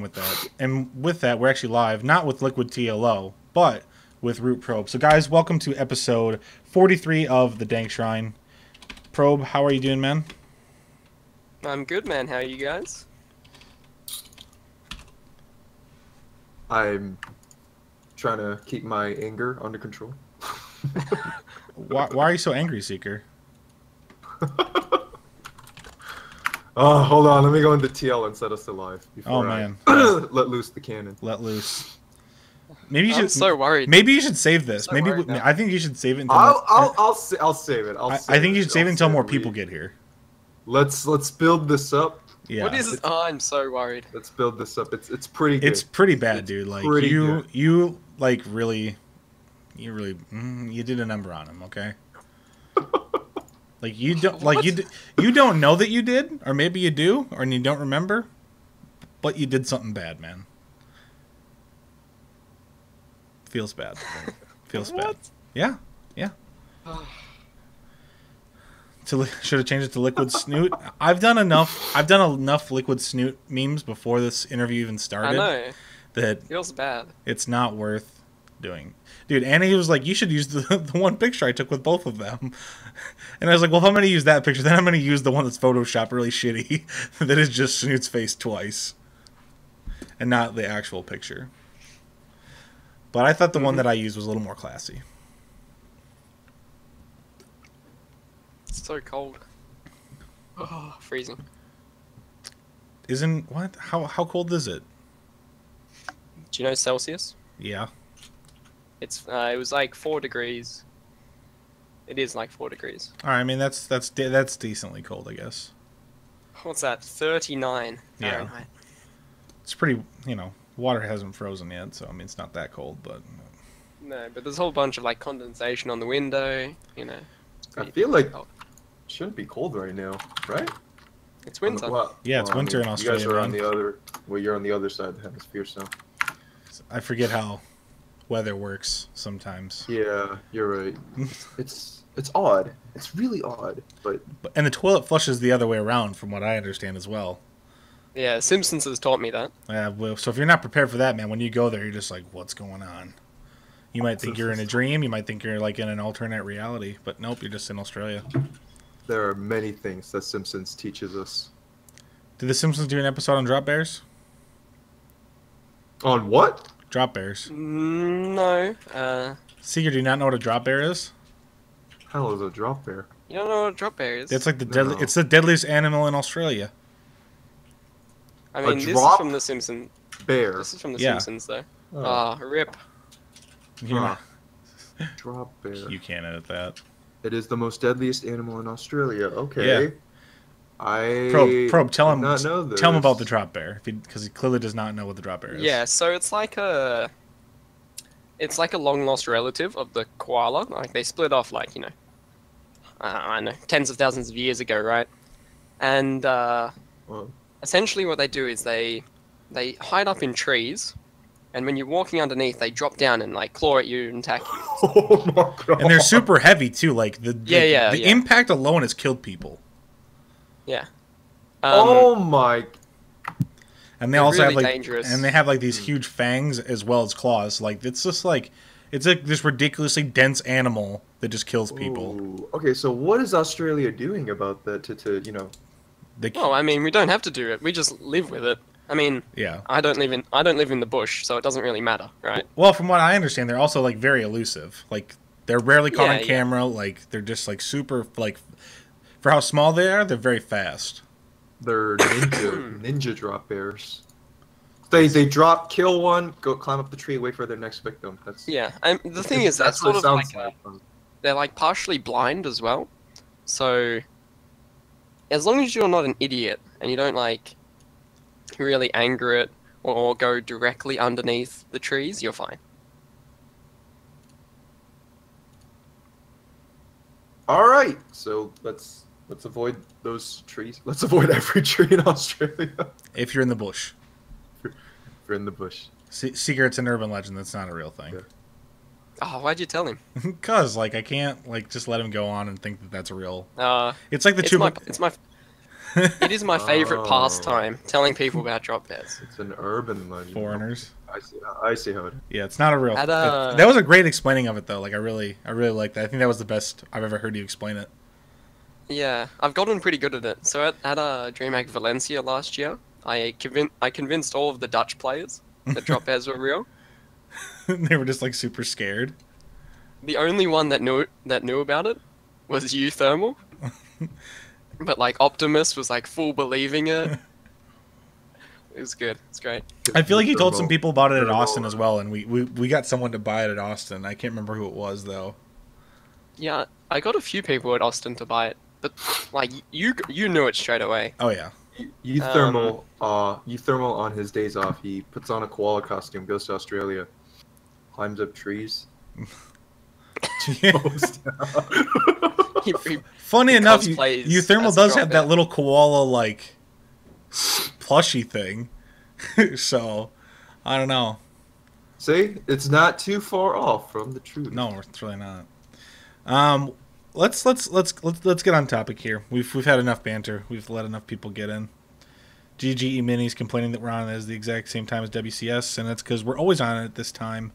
with that. And with that, we're actually live, not with Liquid TLO, but with Root Probe. So guys, welcome to episode 43 of the Dank Shrine. Probe, how are you doing, man? I'm good, man. How are you guys? I'm trying to keep my anger under control. Why are you so angry, Seeker? Oh, hold on. Let me go into TL and set us alive before I let loose the cannon. Let loose. Maybe you I'm should. so worried. Maybe you should save this. So Maybe worried now. I think you should save it. Until I'll save it. I think you should save it until more people get here. Let's build this up. Yeah. What is it? Oh, I'm so worried. Let's build this up. It's pretty good. It's pretty bad, dude. Like you like really, you did a number on him. Okay. Like you don't you don't know that you did, or maybe you do, or you don't remember, but you did something bad, man. Feels bad. Feels bad. Yeah. Should have changed it to Liquid Snoot. I've done enough Liquid Snoot memes before this interview even started. I know. That feels bad. It's not worth doing. Dude, Annie was like, you should use the one picture I took with both of them. And I was like, well, if I'm going to use that picture, then I'm going to use the one that's photoshopped really shitty. That is just Snoot's face twice. And not the actual picture. But I thought the one that I used was a little more classy. It's so cold. Oh, freezing. What? How cold is it? Do you know Celsius? Yeah. It was like 4 degrees. It is like 4 degrees. All right, I mean that's decently cold, I guess. What's that? 39 yeah. Fahrenheit. It's pretty, water hasn't frozen yet, so I mean it's not that cold, but no, but there's a whole bunch of like condensation on the window, I feel like it shouldn't be cold right now, right? It's winter. Yeah, it's winter in Australia. You guys are on the other. Well, you're on the other side of the hemisphere, so. I forget how weather works sometimes. Yeah, you're right. It's odd. It's really odd, but. And the toilet flushes the other way around, from what I understand as well. Yeah, Simpsons has taught me that. Yeah, well, so if you're not prepared for that, man, when you go there, you're just like, what's going on? You might think you're in a dream. You might think you're like in an alternate reality, but nope, you're just in Australia. There are many things that Simpsons teaches us. Did the Simpsons do an episode on drop bears? On what? Drop bears. No. Seeker, do you not know what a drop bear is? Hell is a drop bear? You don't know what a drop bear is? It's like it's the deadliest animal in Australia. I mean, this is from the Simpsons. Bear. This is from the Simpsons, though. Rip. Drop bear. You can't edit that. It is the most deadliest animal in Australia. Okay. Yeah. Probe. Tell him about the drop bear, because he clearly does not know what the drop bear is. Yeah. So it's like a long lost relative of the koala. Like they split off, like I don't know, tens of thousands of years ago, right? And essentially, what they do is they hide up in trees. And when you're walking underneath, they drop down and like claw at you and attack you. Oh my god! And they're super heavy too. Like the impact alone has killed people. Yeah. Oh my! And they also have like dangerous. And they have like these huge fangs as well as claws. Like it's just like this ridiculously dense animal that just kills people. Ooh. Okay, so what is Australia doing about that? Well, I mean, we don't have to do it. We just live with it. I mean, yeah. I don't live in the bush, so it doesn't really matter, right? Well, from what I understand, they're also like very elusive. Like they're rarely caught on camera. Like they're just like super like for how small they are, they're very fast. They're ninja drop bears. They kill one, go climb up the tree, wait for their next victim. The thing is that's sort of like they're like partially blind as well. So as long as you're not an idiot and you don't like really anger it or go directly underneath the trees, you're fine. All right, so let's avoid those trees. Let's avoid every tree in Australia. If you're in the bush. If you're in the bush. Seeker, it's an urban legend. That's not a real thing. Yeah. Oh, why'd you tell him? Because, like, I can't, like, just let him go on and think that that's real. It's like the it's my It is my favorite Oh. pastime, telling people about drop bears. It's an urban legend. Foreigners. I see how it is. Yeah, it's not a real. At, that was a great explaining of it though. Like I really like that. I think that was the best I've ever heard you explain it. Yeah, I've gotten pretty good at it. So at DreamHack Valencia last year, I convinced all of the Dutch players that drop bears were real. They were just like super scared. The only one that knew about it was you, Thermal. But like Optimus was like full believing it. It was good. It's great. I feel like he told some people about it at Thermal. Austin as well, and we got someone to buy it at Austin. I can't remember who it was though. Yeah, I got a few people at Austin to buy it, but like you knew it straight away. Oh yeah. Thermal on his days off, he puts on a koala costume, goes to Australia, climbs up trees. Most- He Funny He enough, cosplays you Thermal as a does drop have that bear. little koala like plushy thing. So I don't know. See, it's not too far off from the truth. No, it's really not. Let's get on topic here. We've had enough banter. We've let enough people get in. GGE Mini's complaining that we're on it at the exact same time as WCS, and that's because we're always on it at this time.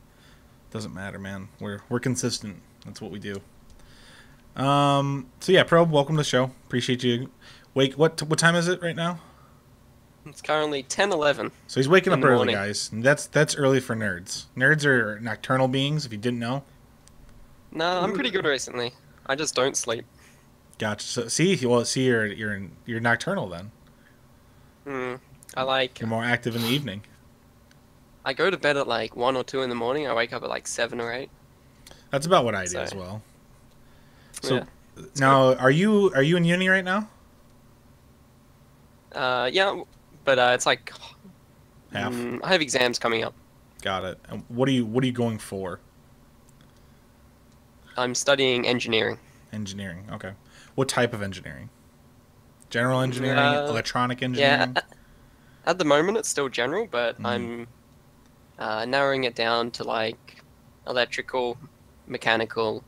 Doesn't matter, man. We're consistent. That's what we do. So yeah, Probe, welcome to the show. Appreciate you. Wait, what time is it right now? It's currently 10:11. So he's waking In up the early, morning. guys. And that's early for nerds. Nerds are nocturnal beings, if you didn't know. No, I'm pretty good recently. I just don't sleep. Gotcha. So you're nocturnal then. I like. You're more active in the evening. I go to bed at like 1 or 2 in the morning. I wake up at like 7 or 8. That's about what I do So- as well. So Yeah. now, are you in uni right now? Yeah, but it's like Half. I have exams coming up. Got it. And what are you going for? I'm studying engineering. Engineering. Okay. What type of engineering? General engineering, electronic Yeah, engineering. at the moment it's still general, but Mhm. I'm narrowing it down to like electrical, mechanical,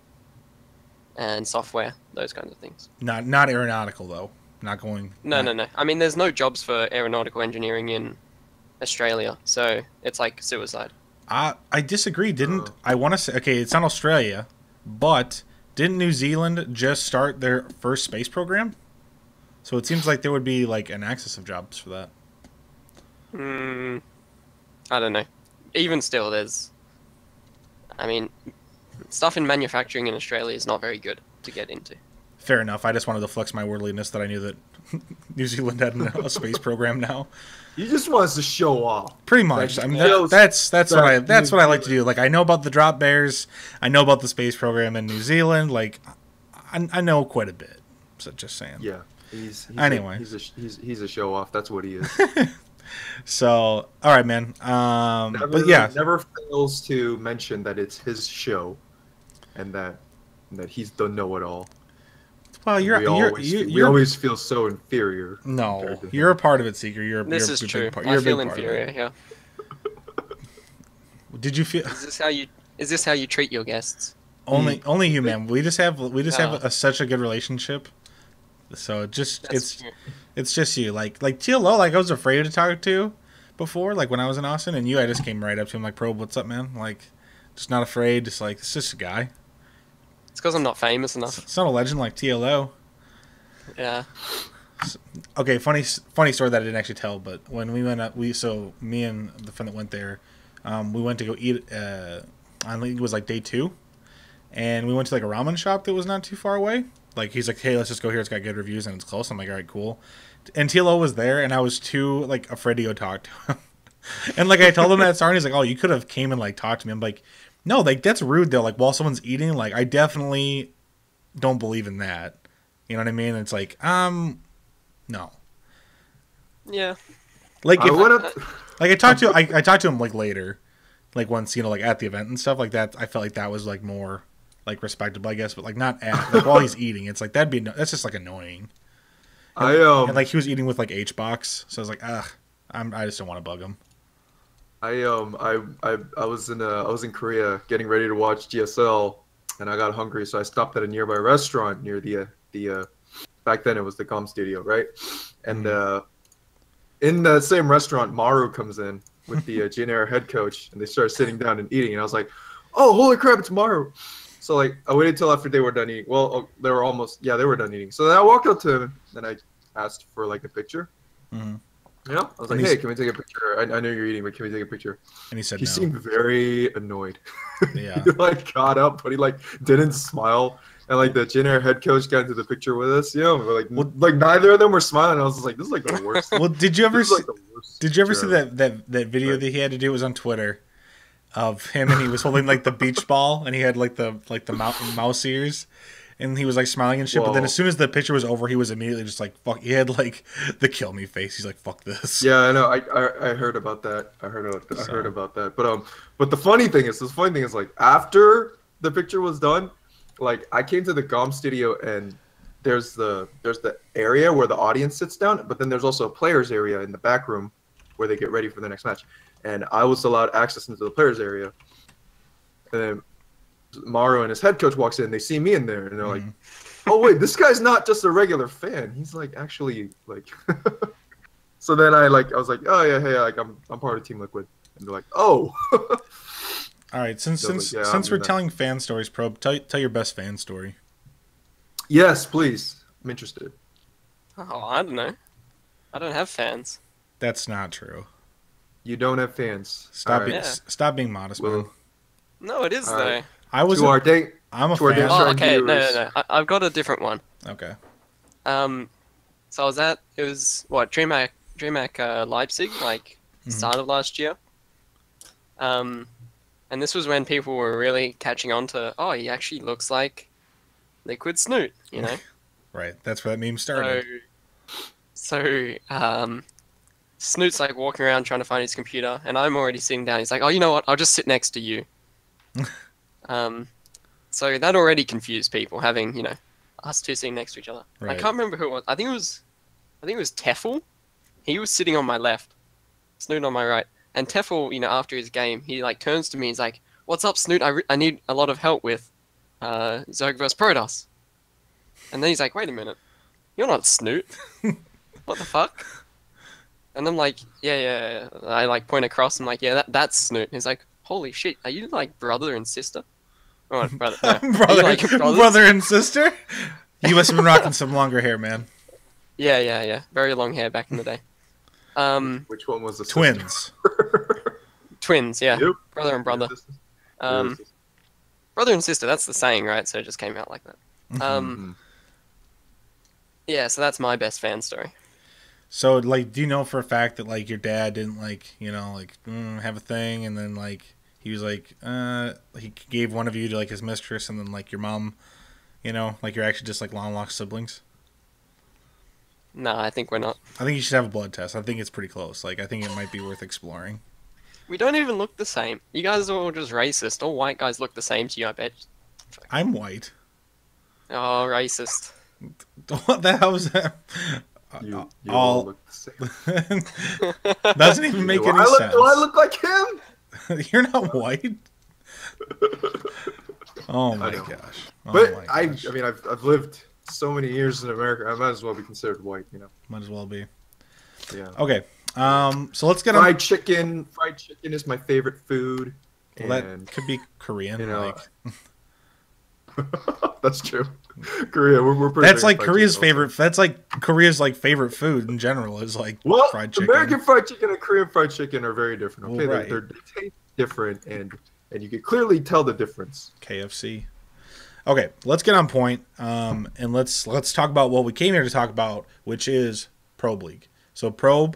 and software, those kinds of things. Not aeronautical though. Not going. No. I mean, there's no jobs for aeronautical engineering in Australia, so it's like suicide. I disagree. Didn't I want to say? Okay, it's not Australia, but didn't New Zealand just start their first space program? So it seems like there would be like an access of jobs for that. I don't know. Even still, I mean, stuff in manufacturing in Australia is not very good to get into. Fair enough. I just wanted to flex my worldliness that I knew that New Zealand had a space program now. He just wants to show off. Pretty much. Like, I mean, shows that's that what I like to New do. Like I know about the drop bears. I know about the space program in New Zealand. Like I know quite a bit. So just saying. Yeah. He's Anyway. he's a show off. That's what he is. So all right, man. But yeah, never fails to mention that it's his show, and that he's the know-it-all. well, We always feel so inferior. no, compared to you're a him. part of it, Seeker. You're This you're is a big true. part. I You're a feel big part of inferior. it. Yeah. Did you feel Is this how you treat your guests? only you, man? We just have Oh. such a good relationship. So That's true. it's just you. Like TLO, like I was afraid to talk to before, like when I was in Austin, and I just came right up to him like, Probe, what's up, man? Like, just not afraid. Just like it's just a guy. It's because I'm not famous enough. It's not a legend like TLO. Yeah. Okay, funny story that I didn't actually tell, but when we went up, me and the friend that went there, we went to go eat. I think it was like day 2, and we went to like a ramen shop that was not too far away. Like he's like, hey, let's just go here. It's got good reviews and it's close. I'm like, all right, cool. And TLO was there, and I was too like afraid to go talk to him. And like I told him that story, and he's like, oh, you could have came and like talked to me. I'm like, no, like that's rude though. Like while someone's eating, like I definitely don't believe in that. You know what I mean? It's like, no. Yeah. Like I if, would've- like I talked to him like later, like once like at the event and stuff like that. I felt like that was like more like respectable, I guess, but like not at like while he's eating. It's like that's just like annoying. And like he was eating with like H box, so I was like, I just don't want to bug him. I was in Korea getting ready to watch GSL, and I got hungry, so I stopped at a nearby restaurant near the back then it was the Com Studio, right? And in the same restaurant, Maru comes in with the Junior head coach, and they start sitting down and eating. And I was like, "Oh, holy crap, it's Maru!" So like, I waited till after they were done eating. Well, they were almost, they were done eating. So then I walked up to him, and I asked for like a picture. Mm-hmm. You know, I was like, "Hey, can we take a picture? I know you're eating, but can we take a picture?" And he said he no. seemed very annoyed. Yeah. He like got up, but he like didn't smile. And like the junior head coach got into the picture with us, but like neither of them were smiling. I was just like, this is like the worst. Well, did you ever This is, like, the worst did you ever see picture that video that he had to do? It was on Twitter of him, and he was holding like the beach ball, and he had like the mouse ears, and he was like smiling and shit. Whoa. But then as soon as the picture was over, he was immediately just like fuck. He had like the kill me face. He's like fuck this. Yeah, I know. I heard about that. I heard about that. But the funny thing is, like after the picture was done, like I came to the GOM studio and there's the area where the audience sits down, but then there's also a players area in the back room where they get ready for the next match. And I was allowed access into the players area. And then Maru and his head coach walks in, they see me in there, and they're like, "Oh wait, this guy's not just a regular fan. He's like actually like." So then I was like, "Oh yeah, hey, like I'm part of Team Liquid," and they're like, "Oh." All right, since we're telling fan stories, Probe, tell your best fan story. Yes, please. I'm interested. Oh, I don't know. I don't have fans. That's not true. You don't have fans. Stop being modest, man. No, it is though. Right. I was. I'm a fan. Oh, okay. No. I've got a different one. Okay. So it was what DreamHack Leipzig, like start of last year. And this was when people were really catching on to, oh, he actually looks like Liquid Snoot, you know? Right. That's where that meme started. So Snoot's like walking around trying to find his computer, and I'm already sitting down. He's like, oh, you know what? I'll just sit next to you. So that already confused people, having, us two sitting next to each other. Right. I can't remember who it was. I think it was Teffel. He was sitting on my left, Snoot on my right. And Teffel, after his game, he like turns to me. He's like, "What's up, Snoot? I need a lot of help with Zerg vs Protoss." And then he's like, "Wait a minute, you're not Snoot. What the fuck?" And I'm like, "Yeah." I like point across. I'm like, "Yeah, that's Snoot." He's like, "Holy shit, are you like brother and sister?" Oh, brother, no. brother and sister. You must have been rocking some longer hair, man. Yeah. Very long hair back in the day. Which one was the twins? Twins, yeah. Yep. Brother and brother. Brother and sister, that's the saying, right? So it just came out like that. Yeah, so that's my best fan story. So, like, do you know for a fact that, like, your dad didn't, like, have a thing, and then, like, he was, like, he gave one of you to, like, his mistress, and then, like, your mom, like, you're actually just, like, long-lost siblings? No, I think we're not. I think you should have a blood test. I think it's pretty close. Like, I think it might be worth exploring. We don't even look the same. You guys are all just racist. All white guys look the same to you, I bet. I'm white. Oh, racist. What the hell was that? You all look the same. Doesn't even make any sense. Do I look like him? You're not white. Oh my gosh. But I mean, I've lived so many years in America, I might as well be considered white, Might as well be. Yeah. Okay. So let's get fried chicken. Fried chicken is my favorite food. Well, that could be Korean. That's true. Korea, we're pretty. That's like Korea's favorite. That's like Korea's like favorite food in general is like fried chicken. American fried chicken and Korean fried chicken are very different. Okay, right. they taste different, and you can clearly tell the difference. KFC. Okay, let's get on point, and let's talk about what we came here to talk about, which is Probe League. So Probe,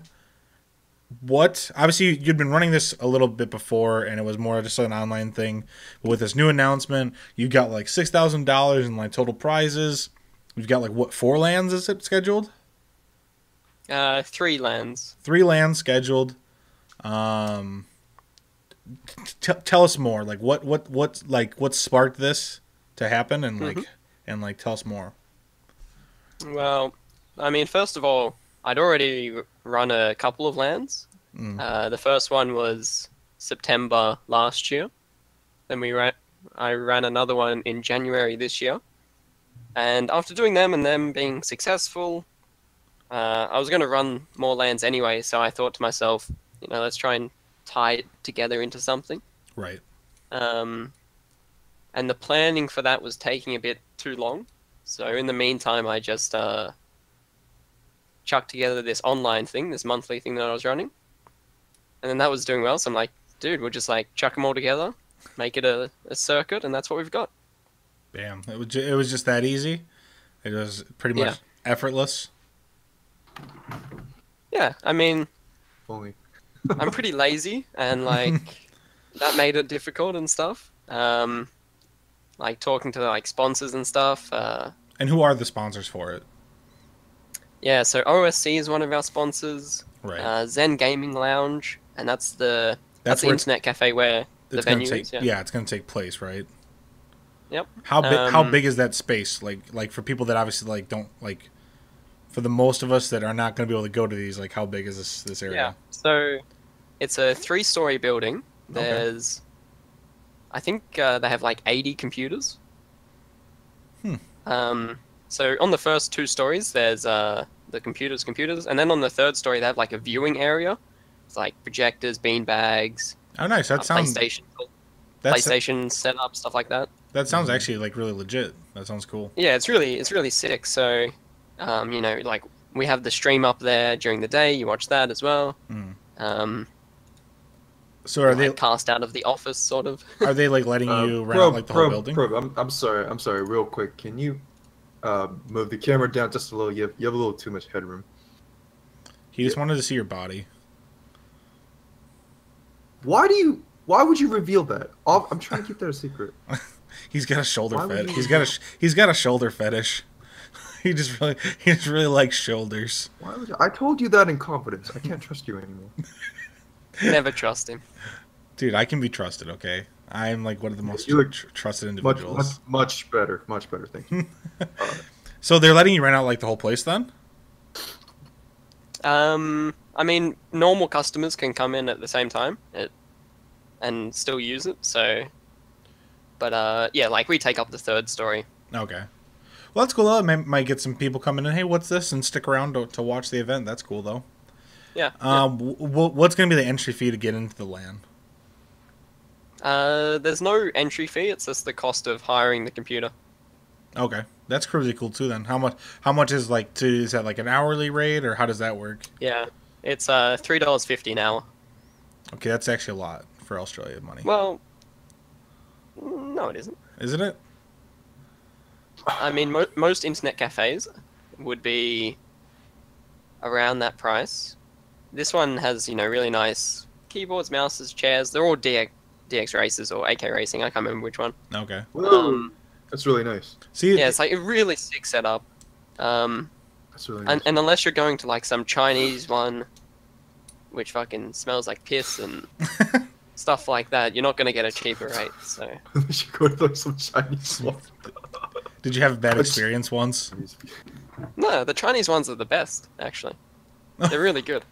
obviously you'd been running this a little bit before, and it was more just an online thing. But with this new announcement, you got like $6,000 in like total prizes. You've got like 4 lands is it scheduled? 3 lands. 3 lands scheduled. Tell us more. Like what sparked this to happen, and like tell us more. Well, I mean, first of all, I'd already run a couple of lands. The first one was September last year. Then I ran another one in January this year, And after doing them and them being successful, I was going to run more lands anyway, so I thought to myself, let's try and tie it together into something. Right. And the planning for that was taking a bit too long. So in the meantime, I just chucked together this online thing, this monthly thing that I was running. And then that was doing well, so I'm like, dude, we'll just like chuck them all together, make it a circuit, and that's what we've got. Bam. It was just that easy? It was pretty much effortless? Yeah, I mean, Only. I'm pretty lazy, and like that made it difficult and stuff. Like talking to like sponsors and stuff. And who are the sponsors for it? Yeah, so OSC is one of our sponsors. Right. Zen Gaming Lounge, and that's the where internet cafe where the venue is. Yeah, it's going to take place, right? Yep. How big is that space? Like for people that obviously like don't like, for the most of us that are not going to be able to go to these, like how big is this area? Yeah. So it's a 3-story building. There's, I think they have like 80 computers. So on the first 2 stories, there's the computers, and then on the 3rd story, they have like a viewing area. It's like projectors, bean bags. Oh, nice. That sounds PlayStation setup, stuff like that. That sounds actually like really legit. That sounds cool. Yeah, it's really sick. So, like we have the stream up there during the day. You watch that as well. So are they cast out of the office, sort of? Are they like letting you around like the whole building? Probe, I'm sorry, real quick. Can you move the camera down just a little? You have a little too much headroom. He just wanted to see your body. Why would you reveal that? I'm trying to keep that a secret. He's got a shoulder fetish. He's got a shoulder fetish. He just really likes shoulders. Why would I told you that in confidence. I can't trust you anymore. Never trust him. Dude, I can be trusted, okay? I'm like one of the most trusted individuals. Much better. Thank you. So they're letting you rent out like the whole place then? I mean, normal customers can come in at the same time and still use it. So, but yeah, like we take up the 3rd story. Okay. Well, that's cool though. Might get some people coming in. Hey, what's this? And stick around to watch the event. That's cool though. Yeah. What's going to be the entry fee to get into the LAN? There's no entry fee. It's just the cost of hiring the computer. Okay, that's really cool too. Then how much is is that like an hourly rate or how does that work? Yeah, it's $3.50 an hour. Okay, that's actually a lot for Australia money. Well, no, it isn't. Isn't it? I mean, most internet cafes would be around that price. This one has, really nice keyboards, mouses, chairs. They're all DX Racers or AK Racing. I can't remember which one. Okay. That's really nice. See, yeah, it's like a really sick setup. That's really nice. And unless you're going to like some Chinese one, which fucking smells like piss and stuff like that, you're not going to get a cheaper rate. So. You should go to like some Chinese one. Did you have a bad experience once? No, the Chinese ones are the best, actually. They're really good.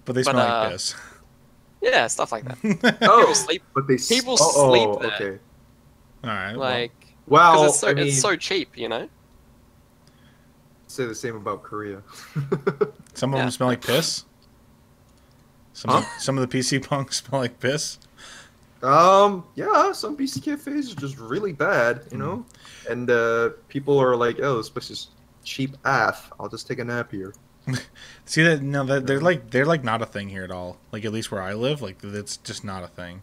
But they smell like piss. Yeah, stuff like that. Oh, People sleep there. Okay. All right. Like, well, it's so cheap, Say the same about Korea. Some of them smell like piss. Some of the PC punks smell like piss. Yeah, some PC cafes are just really bad, and people are like, "Oh, this place is cheap AF. I'll just take a nap here." See that? No, they're like not a thing here at all. Like at least where I live, like it's just not a thing.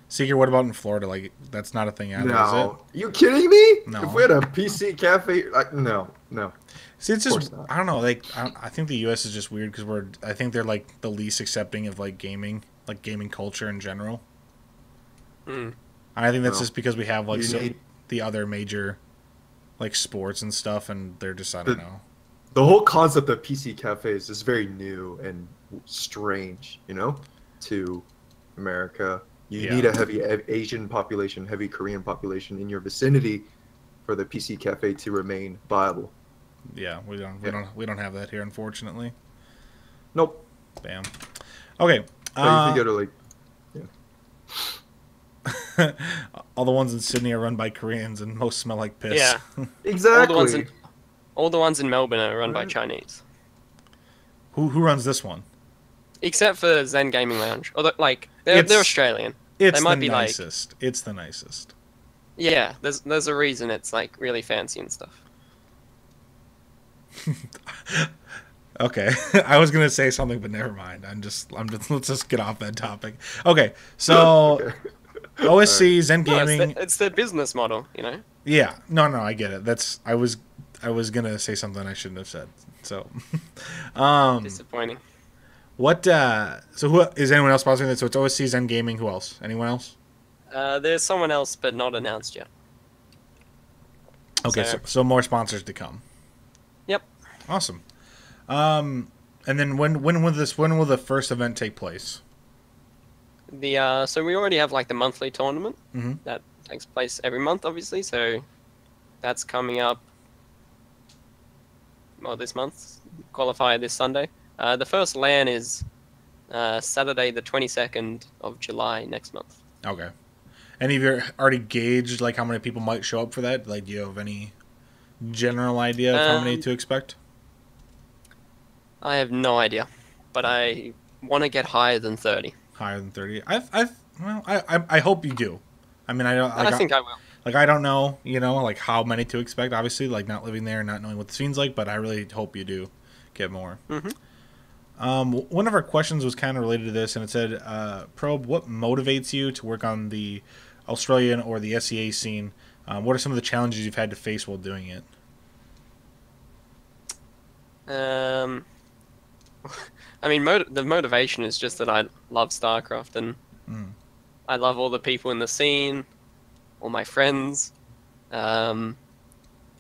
Seeker, what about in Florida? Like that's not a thing either, is it? You kidding me? No. If we had a PC cafe, no. See, it's just I don't know. Like I think the U.S. is just weird because I think they're like the least accepting of like gaming culture in general. And I think that's just because we have like the other major like sports and stuff, and they're just I don't know. The whole concept of PC cafes is very new and strange, to America. You need a heavy Asian population, heavy Korean population in your vicinity for the PC cafe to remain viable. Yeah, we don't have that here, unfortunately. Nope. Bam. Okay. So you can go to like. Yeah. all the ones in Sydney are run by Koreans, and most smell like piss. Yeah. Exactly. All the ones in Melbourne are run by Right. Chinese. Who runs this one? Except for Zen Gaming Lounge. Although, like, they're It's- Australian. It's They might the be like- nicest. It's the nicest. Yeah, there's a reason it's, like, really fancy and stuff. Okay, I was gonna say something, but never mind. Let's just get off that topic. Okay, so Okay. OSC Zen No, Gaming. it's their business model, you know? Yeah, no, I get it. I was gonna say something I shouldn't have said. So, Disappointing. what? So who is anyone else sponsoring this? So it's OSC Zen Gaming. Who else? Anyone else? There's someone else, but not announced yet. Okay, so more sponsors to come. Yep. Awesome. And then when will the first event take place? So we already have like the monthly tournament Mhm. that takes place every month, obviously. So that's coming up. Well, this month qualifier this Sunday. The first LAN is Saturday, the 22nd of July next month. Okay. And have you already gauged like how many people might show up for that? Like, do you have any general idea of how many to expect? I have no idea, but I want to get higher than 30. Higher than 30. I hope you do. I mean, I don't. I think I will. Like, I don't know, like how many to expect. Obviously, like not living there, not knowing what the scene's like. But I really hope you do get more. Mm-hmm. One of our questions was kind of related to this, and it said, "Probe, what motivates you to work on the Australian or the SEA scene? What are some of the challenges you've had to face while doing it?" I mean, the motivation is just that I love StarCraft and I love all the people in the scene, all my friends, and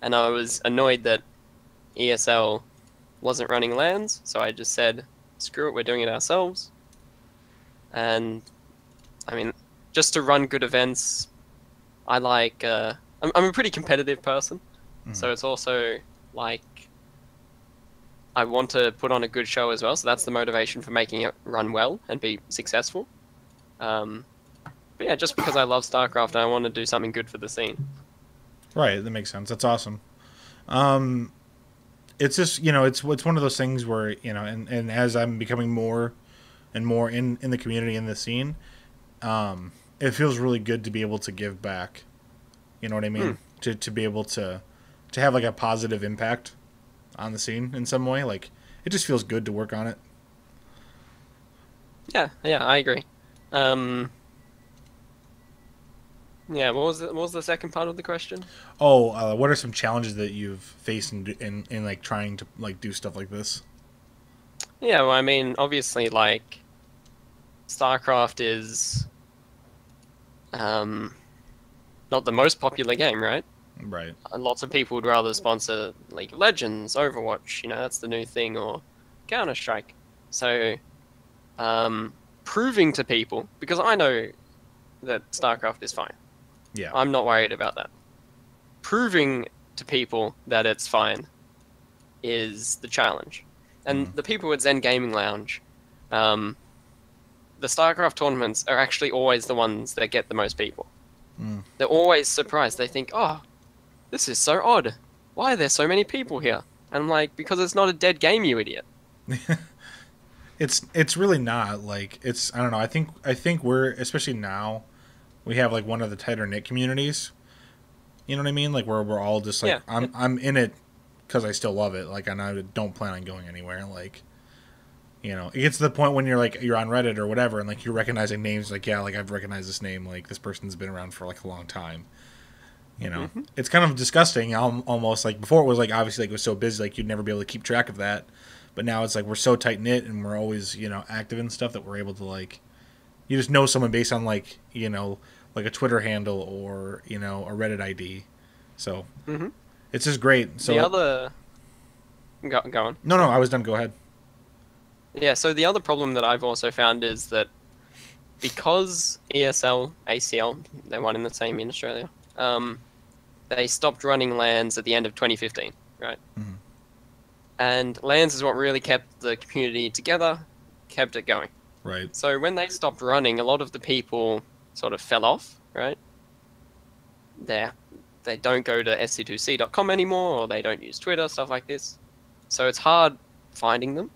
I was annoyed that ESL wasn't running LANs, so I just said, screw it, we're doing it ourselves. And, I mean, just to run good events, I like, I'm a pretty competitive person, so it's also like, I want to put on a good show as well, so that's the motivation for making it run well and be successful. But yeah, just because I love StarCraft and I want to do something good for the scene. Right, that makes sense. That's awesome. It's just, it's one of those things where, and as I'm becoming more and more in the community, in the scene, it feels really good to be able to give back. You know what I mean? To be able to have like a positive impact on the scene in some way. Like, it just feels good to work on it. Yeah, I agree. Yeah, what was the second part of the question? What are some challenges that you've faced in like trying to like do stuff like this? Yeah, well, I mean, obviously, like, StarCraft is not the most popular game, right? Right. Lots of people would rather sponsor League of Legends, Overwatch, that's the new thing, or Counter-Strike. So, proving to people, because I know that StarCraft is fine. Yeah. I'm not worried about that. Proving to people that it's fine is the challenge. And the people at Zen Gaming Lounge, the StarCraft tournaments are actually always the ones that get the most people. They're always surprised. They think, oh, this is so odd. Why are there so many people here? And I'm like, because it's not a dead game, you idiot. It's really not. Like, I don't know. I think we're, especially now, we have like one of the tighter knit communities. You know what I mean? Like, where we're all just like, Yeah. I'm in it because I still love it. Like, and I don't plan on going anywhere. Like, it gets to the point when you're on Reddit or whatever, and like you're recognizing names. Like, yeah, like I've recognized this name. Like, this person's been around for like a long time. It's kind of disgusting. Almost like before it was like obviously like it was so busy like you'd never be able to keep track of that. But now it's like we're so tight knit and we're always active and stuff that we're able to like you just know someone based on like like a Twitter handle or a Reddit ID. So it's just great. So the other go on. No, I was done. Go ahead. Yeah, so the other problem that I've also found is that because ESL, ACL, they're one in the same in Australia, they stopped running LANs at the end of 2015, right? And LANs is what really kept the community together, kept it going. Right. So when they stopped running, a lot of the people sort of fell off, right? they don't go to sc2c.com anymore, or they don't use Twitter, stuff like this. So it's hard finding them.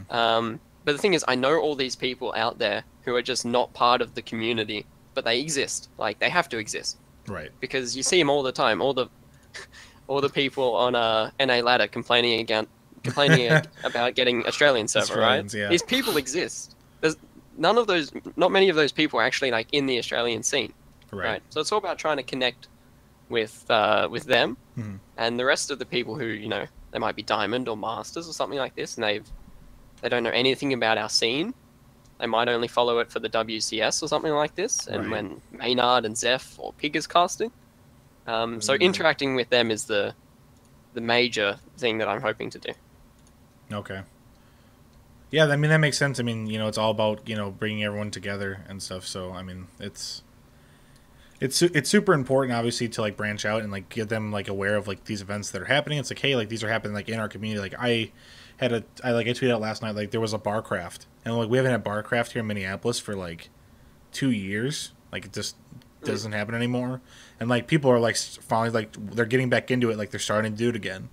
But the thing is, I know all these people out there who are just not part of the community, but they exist. Like, they have to exist. Right. Because you see them all the time. All the people on NA ladder complaining about getting Australian server, right? Yeah. These people exist. There's not many of those people are actually like in the Australian scene, right? So it's all about trying to connect with them, and the rest of the people who, you know, they might be Diamond or Masters or something like this, and they don't know anything about our scene. They might only follow it for the WCS or something like this, and when Maynard and Zeph or Pig is casting. So interacting with them is the major thing that I'm hoping to do. Okay. Yeah, I mean, that makes sense. I mean, you know, it's all about, you know, bringing everyone together and stuff. So, I mean, it's super important, obviously, to like branch out and like get them like aware of like these events that are happening. It's like, hey, like these are happening like in our community. Like I tweeted out last night, like there was a Barcraft, and like we haven't had Barcraft here in Minneapolis for like 2 years. Like it just doesn't happen anymore. And like people are like finally like they're getting back into it. Like they're starting to do it again.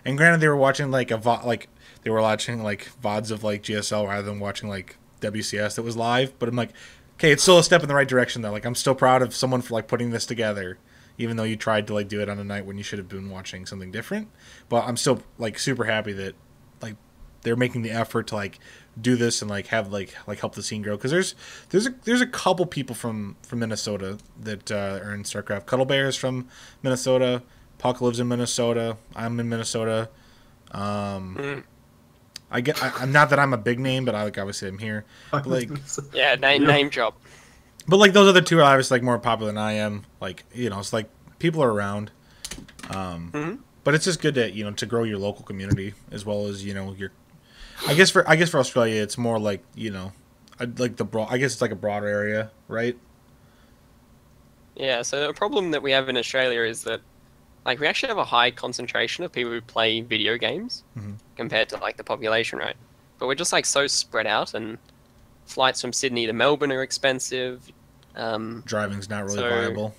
And granted, they were watching like they were watching like VODs of like GSL rather than watching like WCS that was live. But I'm like, okay, it's still a step in the right direction though. Like I'm still proud of someone for like putting this together, even though you tried to like do it on a night when you should have been watching something different. But I'm still like super happy that like they're making the effort to like do this and like have like help the scene grow, because there's a couple people from Minnesota that are in StarCraft. Cuddle Bear's from Minnesota. Puck lives in Minnesota. I'm in Minnesota. I'm not that I'm a big name, but I like obviously I'm here. But, like yeah, name drop. But like those other two are obviously like more popular than I am. Like, you know, it's like people are around. But it's just good to, you know, to grow your local community as well as, you know, your. I guess for Australia, it's more like, you know, like I guess it's like a broader area, right? Yeah. So the problem that we have in Australia is that, like, we actually have a high concentration of people who play video games compared to like the population, right? But we're just like so spread out, and flights from Sydney to Melbourne are expensive. Driving's not really viable.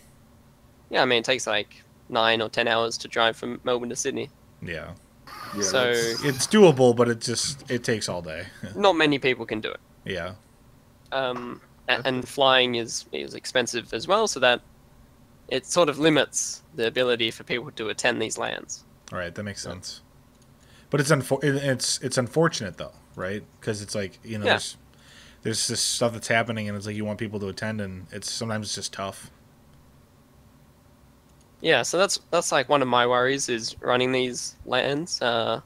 Yeah, I mean, it takes like 9 or 10 hours to drive from Melbourne to Sydney. Yeah. So it's doable, but it takes all day. Not many people can do it. Yeah. And flying is expensive as well, so that it sort of limits the ability for people to attend these LANs. All right, that makes sense. But it's unfortunate though, right? Because it's like, you know, there's this stuff that's happening, and it's like you want people to attend, and sometimes it's just tough. Yeah, so that's like one of my worries is running these LANs. I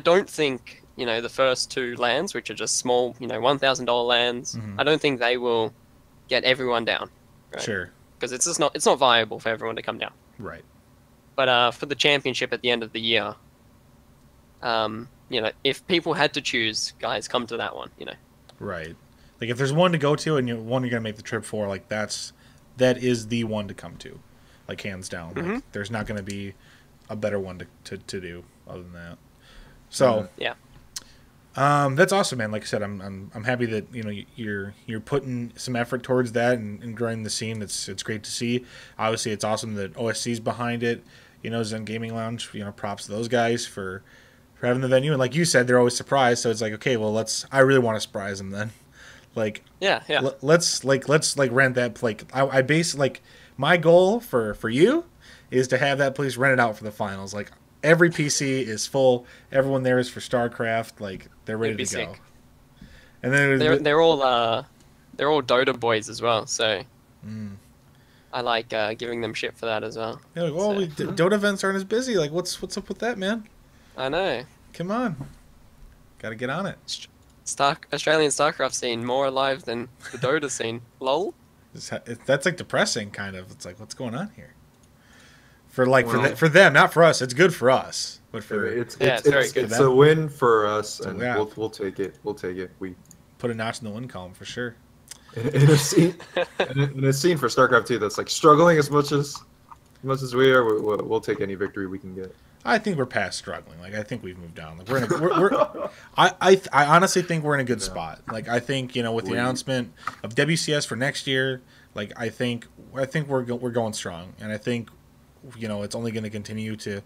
don't think, you know, the first 2 LANs, which are just small, you know, $1,000 LANs, I don't think they will get everyone down. Right? Sure. Because it's not viable for everyone to come down. Right. But for the championship at the end of the year, you know, if people had to choose, guys, come to that one, you know. Right. Like if there's one to go to and you're gonna make the trip for, like that is the one to come to, like hands down. Like there's not gonna be a better one to do other than that. So yeah. That's awesome, man. Like I said, I'm happy that, you know, you're putting some effort towards that and growing the scene. It's great to see. Obviously, it's awesome that OSC's behind it. You know, Zen Gaming Lounge. You know, props to those guys for having the venue. And like you said, they're always surprised. So it's like, okay, well, I really want to surprise them then. Like let's rent that. Like I base like my goal for you is to have that place rented out for the finals. Like every PC is full. Everyone there is for StarCraft. Like they're ready to go. Sick. And then they're all Dota boys as well. So I like giving them shit for that as well. Yeah, like, well, Dota events aren't as busy. Like what's up with that, man? I know. Come on, gotta get on it. Australian StarCraft scene more alive than the Dota scene. Lol. That's like depressing, kind of. It's like, what's going on here? For them, not for us. It's good for us, but for it's very good. It's a win for us, and yeah. we'll take it. We'll take it. We put a notch in the win column for sure. In a scene for StarCraft 2 that's like struggling as much as we are. We'll take any victory we can get. I think we're past struggling. Like I think we've moved on. Like I honestly think we're in a good spot. Like I think with the announcement of WCS for next year, like I think we're going strong, and I think it's only going to continue to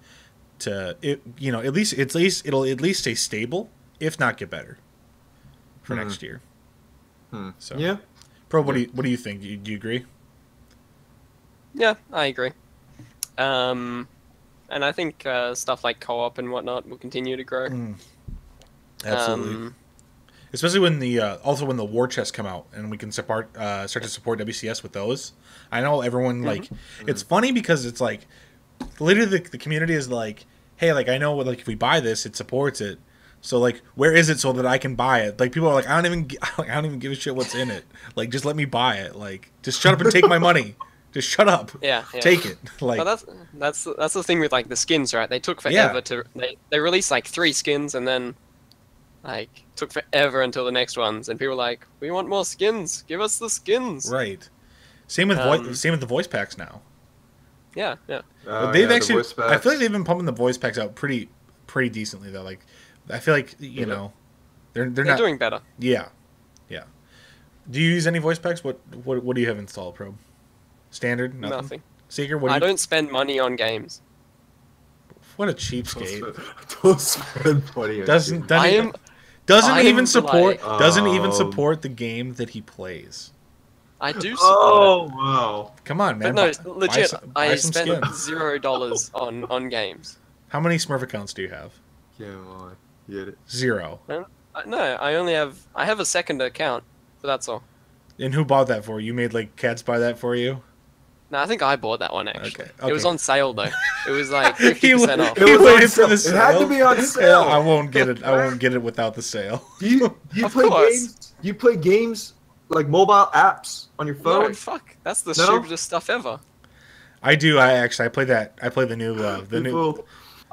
at least it'll at least stay stable, if not get better for next year. So yeah, Probe, what do you think? Do you agree? Yeah, I agree. And I think stuff like co-op and whatnot will continue to grow. Absolutely. Especially when when the war chests come out and we can start to support WCS with those. I know everyone it's funny because it's like literally the community is like, hey, like I know like if we buy this, it supports it. So like, where is it so that I can buy it? Like people are like, I don't even give a shit what's in it. Like just let me buy it. Like just shut up and take my money. Just shut up. Yeah. Take it. Like but that's the thing with like the skins, right? They took forever to they released like 3 skins and then like took forever until the next ones, and people were like, we want more skins. Give us the skins. Right. Same with the voice packs now. Yeah. But they've actually I feel like they've been pumping the voice packs out pretty decently though. Like I feel like they're not doing better. Yeah. Do you use any voice packs? What do you have installed, Probe? Standard? Nothing. Seeker, I don't spend money on games. What a cheapskate. Don't spend money on doesn't even support the game that he plays. I do support it. Wow. Come on, man. But no, legit, I spend spent $0 on games. How many Smurf accounts do you have? Come on. Get it. 0. No, I have a second account, but that's all. And who bought that for you? You made like cats buy that for you? No, I think I bought that one actually. Okay. It was on sale though. It was like 50% off. He waited for the sale. It had to be on sale. I won't get it. I won't get it without the sale. Do you play games? You play games like mobile apps on your phone? No, fuck. That's the stupidest stuff ever. I do. I play that. I play the new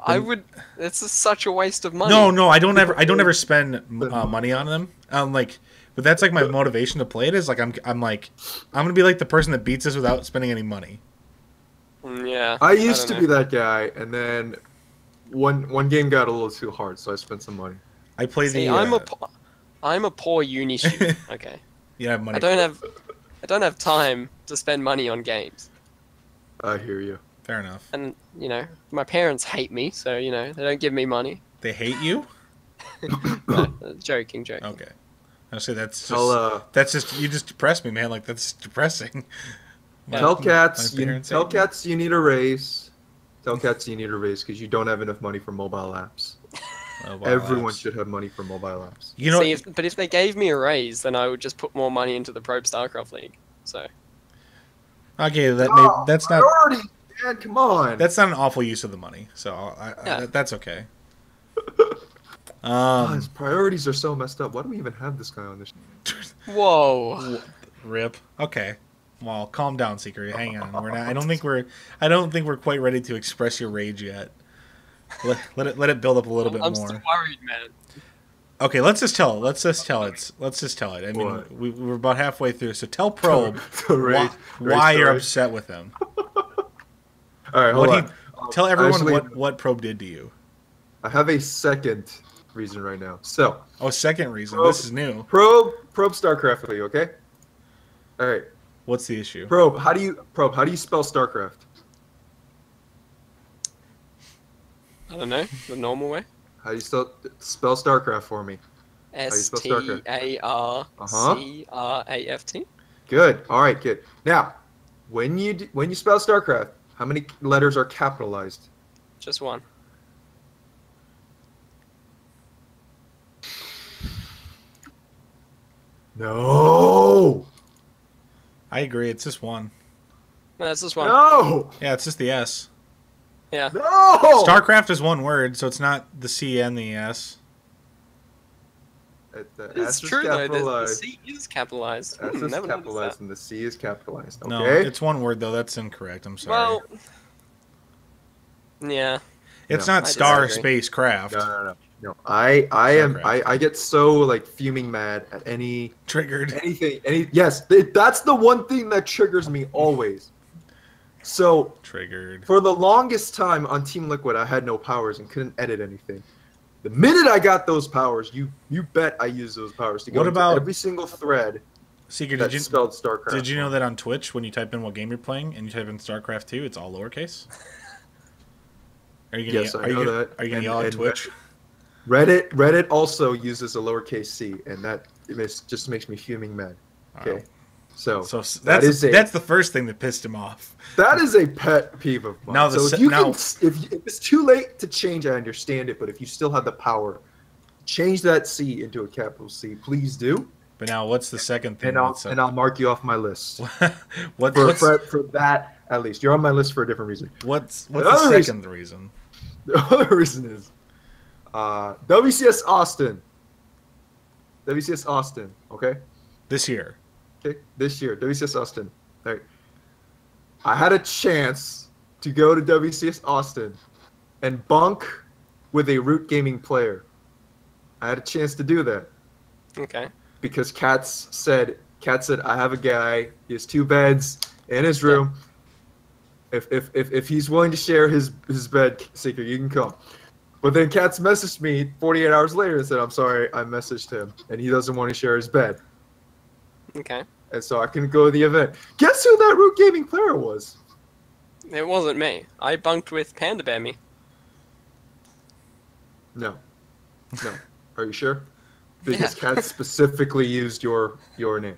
I would. It's such a waste of money. No, I don't ever spend money on them. But that's like my motivation to play it is like I'm gonna be like the person that beats us without spending any money. Yeah. I used to be that guy, and then one game got a little too hard, so I spent some money. I play I'm a poor uni student. Okay. You have money. I don't have time to spend money on games. I hear you. Fair enough. And my parents hate me, so they don't give me money. They hate you? No, joking. Okay. I say that's just you just depressed me, man. Like that's depressing. Tell cats you need a raise. Tell cats you need a raise because you don't have enough money for mobile apps. Everyone should have money for mobile apps. But if they gave me a raise, then I would just put more money into the Probe StarCraft League. So. Okay, that's not. Priority, man, come on. That's not an awful use of the money, so that's okay. His priorities are so messed up. Why do we even have this guy on this? Whoa. Rip. Okay. Well, calm down, Seeker. Hang on. I don't think we're quite ready to express your rage yet. Let it build up a little bit more. I'm still worried, man. Okay, let's just tell it. I mean, we're about halfway through, so tell Probe why you're upset with him. All right, hold on. Tell everyone what Probe did to you. I have a second reason right now. So. Second reason. This is new. Probe StarCraft League, okay? All right. What's the issue? Probe, how do you spell StarCraft? I don't know, the normal way. How do you spell StarCraft for me? StarCraft. Good. All right, good. Now, when you spell StarCraft, how many letters are capitalized? Just one. No. I agree. It's just one. No, it's just one. No. Yeah, it's just the S. Yeah. No. StarCraft is one word, so it's not the C and the S. It's true though. The C is capitalized. S is capitalized and the C is capitalized. Okay. No, it's one word though. That's incorrect. I'm sorry. Well. Yeah. It's not star space craft. No. I get so fuming mad at triggered anything. Yes, that's the one thing that triggers me always. So Triggered. for the longest time on Team Liquid, I had no powers and couldn't edit anything. The minute I got those powers, you bet I used those powers to go What into about- every single thread Seeker, that spelled StarCraft. did you know that on Twitch, when you type in what game you're playing and you type in StarCraft 2, it's all lowercase? Are you gonna, Yes, I know that. Are you gonna And- yell at and Twitch? Reddit also uses a lowercase c, and that just makes me fuming mad. Okay, so that's the first thing that pissed him off. that is a pet peeve of mine. Now So if it's too late to change, I understand it. But if you still have the power, change that C into a capital C. Please do. But now, what's the second thing? And I'll mark you off my list what's for that at least. You're on my list for a different reason. what's the second reason? The other reason is WCS Austin. WCS Austin. Okay. This year. Okay. This year, WCS Austin. All right. I had a chance to go to WCS Austin and bunk with a Root Gaming player. I had a chance to do that. Okay. Because Kat said, I have a guy. He has 2 beds in his room. If he's willing to share his bed, Seeker, you can come. But then Katz messaged me 48 hours later and said, I'm sorry, I messaged him, and he doesn't want to share his bed. Okay. And so I couldn't go to the event. Guess who that Root Gaming player was? It wasn't me. I bunked with Panda Bear Me. No. Are you sure? Because Katz specifically used your name.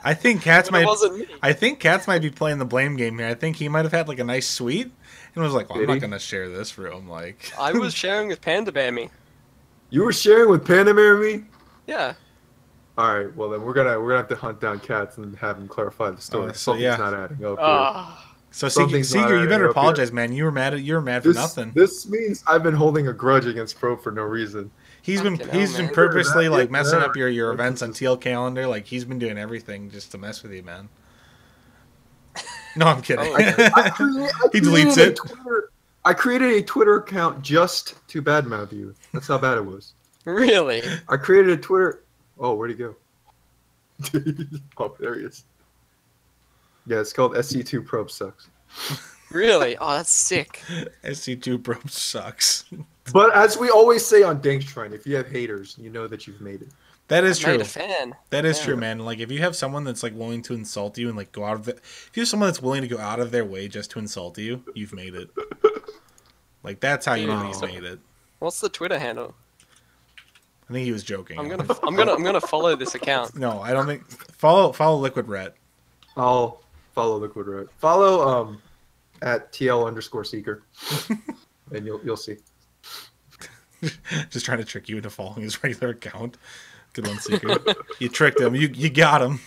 I think Katz But it wasn't me. I think Katz might be playing the blame game here. I think he might have had like a nice suite and was like, well, I'm Did not he? gonna share this room. Like, I was sharing with Panda Bear Me. You were sharing with Panama and me? Yeah. All right, well then we're gonna have to hunt down Katz and have him clarify the story. So, Something's yeah. not adding up here. so Something's not Seeker, you adding better up here. apologize, man. You were mad for nothing. This means I've been holding a grudge against Probe for no reason. He's been Fucking hell, man. purposely Yeah, like messing yeah. up your events on TL calendar. Like he's been doing everything just to mess with you, man. No, I'm kidding. Oh, okay. He deletes created a it. I created a Twitter account just to badmouth you. That's how bad it was. Really? I created a Twitter. Oh, where'd he go? Oh, there he is. Yeah, it's called SC2 Probe Sucks. Really? Oh, that's sick. SC2 Probe sucks. But as we always say on Dankshrine, if you have haters, you know that you've made it. That is I true. made a fan. That is Yeah. true, man. Like if you have someone that's like willing to insult you and like go out of if you have someone that's willing to go out of their way just to insult you, you've made it. Like that's how you know he's made it. What's the Twitter handle? I think he was joking. I'm gonna follow this account. No, I don't think follow Liquid Rat. I'll follow Liquid Red. Follow at TL_Seeker, and you'll see. Just trying to trick you into following his regular account. Good one, Seeker. You tricked him. You got him.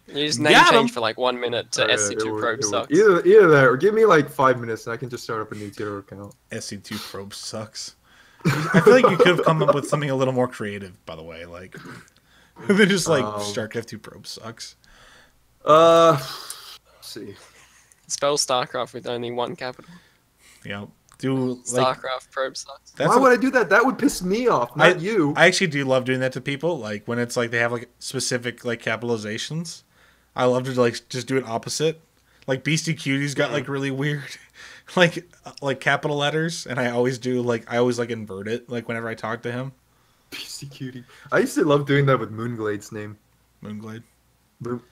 You just name Got him. change for like 1 minute to SC2 Probe Sucks. Either that, or give me like 5 minutes, and I can just start up a new Twitter account. SC2 Probe sucks. I feel like you could have come up with something a little more creative, by the way. Like, than just like StarCraft 2 Probe sucks. Let's see. Spell StarCraft with only 1 capital. You know, do like StarCraft Probe Sucks. Why would I do that? That would piss me off, not you. I actually do love doing that to people. Like when it's like they have like specific like capitalizations. I love to like just do it opposite. Like Beastie Cutie's got like really weird like capital letters, and I always like invert it like whenever I talk to him. PC Cutie. I used to love doing that with Moonglade's name. Moonglade.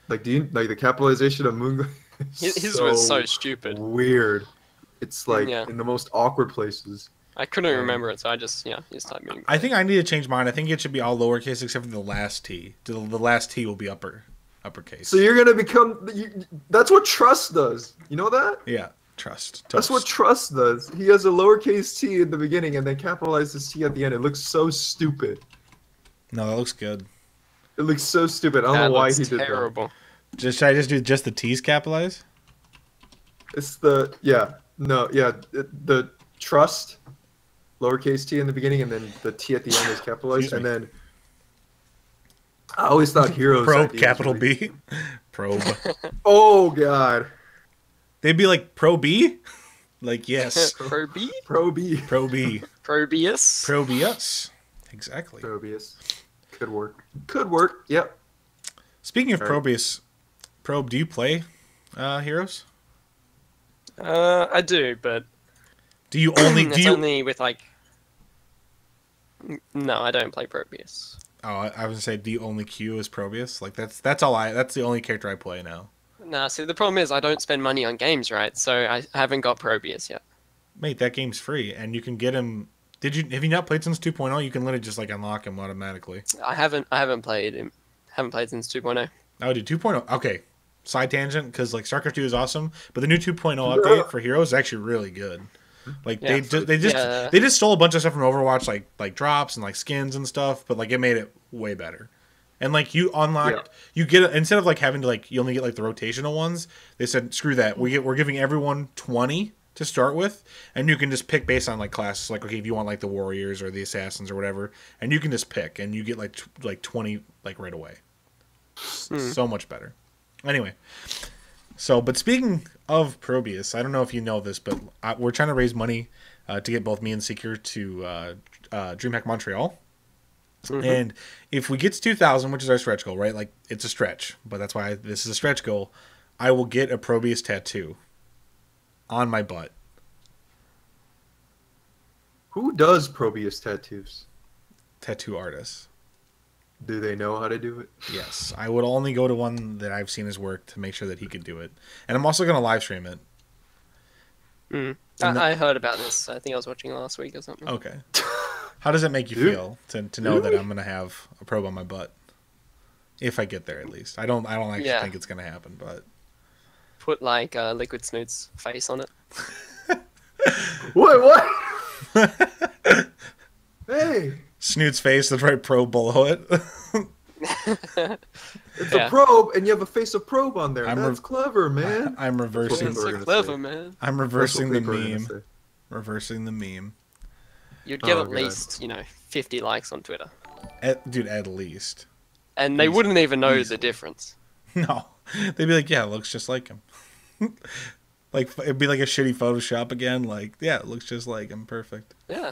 Like the capitalization of Moonglade? His was so stupid. Weird. It's like Yeah. in the most awkward places. I couldn't remember it, so I just typed Moon. I think I need to change mine. I think it should be all lowercase except for the last T. The last T will be uppercase. So you're gonna become. That's what trust does. You know that? Yeah, trust. That's what Toast. trust does. He has a lowercase t in the beginning and then capitalizes t at the end. It looks so stupid. No, that looks good. It looks so stupid. I don't That know why looks he did terrible. Should I just do just the T's capitalized? that. It's the the trust, lowercase t in the beginning, and then the t at the end is capitalized, Excuse and me. then I always thought heroes. Probe, idea was capital really- B. Probe. Oh god. They'd be like Pro B? Like, yes. Probe? Pro B. Pro B. Probius? Probius. Exactly. Probius. Could work. Could work. Yep. Speaking of All right. Probius, Probe, do you play Heroes? I do, but Do you only do it's you? only with like. No, I don't play Probius. Oh, I was gonna say, do you only queue as Probius? Like that's all I. That's the only character I play now. Nah, see, the problem is I don't spend money on games, right? So I haven't got Probius yet. Mate, that game's free, and you can get him. Have you not played since 2.0? You can literally just like unlock him automatically. I haven't played him. Haven't played since 2.0. Oh, dude, 2.0. Okay, side tangent because like StarCraft 2 is awesome, but the new 2.0 update for Heroes is actually really good. Like Yeah, they just stole a bunch of stuff from Overwatch, like drops and like skins and stuff, but like it made it way better. And like you unlocked, you get instead of like having to like you only get like the rotational ones. They said screw that. We're giving everyone 20 to start with, and you can just pick based on like classes. Like okay, if you want like the warriors or the assassins or whatever, and you can just pick, and you get like 20 like right away. So much better. Anyway, so but speaking of Probius, I don't know if you know this, but we're trying to raise money to get both me and Seeker to DreamHack Montreal. And if we get to 2,000, which is our stretch goal, right? Like it's a stretch, but that's why this is a stretch goal. I will get a Probius tattoo on my butt. Who does Probius tattoos? Tattoo artists. Do they know how to do it? Yes, I would only go to one that I've seen his work to make sure that he could do it. And I'm also going to live stream it. I heard about this. I think I was watching last week or something. Okay. How does it make you feel to know that I'm going to have a probe on my butt? If I get there, at least. I don't actually think it's going to happen, but Put like Liquid Snoot's face on it. What? Hey, Snoot's face, the right probe below it. it's a probe, and you have a face of probe on there. That's clever, man. I'm reversing. That's so clever, man. I'm reversing the meme. Reversing the meme. You'd get at least 50 likes on Twitter. Dude, at least. And they wouldn't even know the difference. No, they'd be like, yeah, it looks just like him. Like it'd be like a shitty Photoshop again. Like, yeah, it looks just like him. Perfect. Yeah.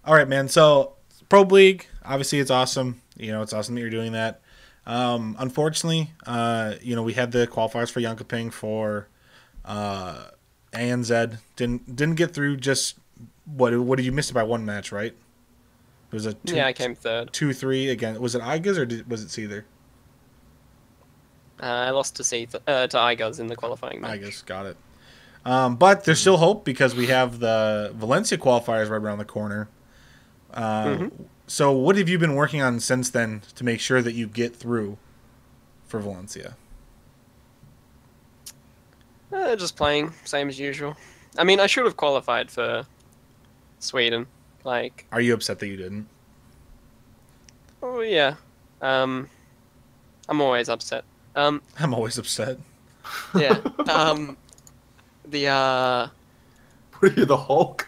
All right, man. So Probe League, obviously, it's awesome. It's awesome that you're doing that. Unfortunately, we had the qualifiers for Yonkaping for ANZ. Didn't get through. Just what did you miss it by one match, right? It was I came third. 2-3 again. Was it Igas or was it Seether? I lost to Igas in the qualifying match. Igas, got it. But there's still hope because we have the Valencia qualifiers right around the corner. So what have you been working on since then to make sure that you get through for Valencia? Just playing, same as usual. I mean, I should have qualified for Sweden. Like, are you upset that you didn't? Oh yeah, I'm always upset. I'm always upset. Yeah. What are you, the Hulk?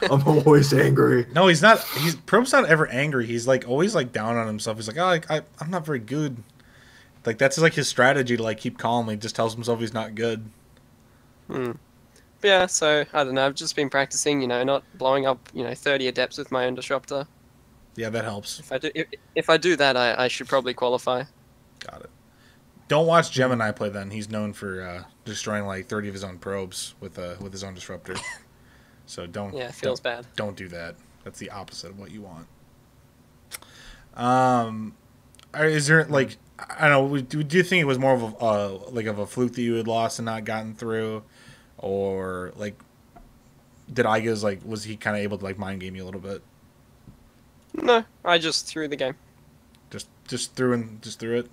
I'm always angry. No, he's not. Probe's not ever angry. He's like always like down on himself. He's like, I'm not very good. Like that's like his strategy to like keep calm. He just tells himself he's not good. Yeah, so I don't know. I've just been practicing, not blowing up, 30 adepts with my own disruptor. Yeah, that helps. If I do that, I should probably qualify. Got it. Don't watch Gemini play then. He's known for destroying like 30 of his own probes with his own disruptor. So don't. Yeah, it feels bad. Don't do that. That's the opposite of what you want. Is there like I don't know? Do you think it was more of a fluke that you had lost and not gotten through, or like did Igas was he kind of able to like mind game you a little bit? No, I just threw the game. Just threw it.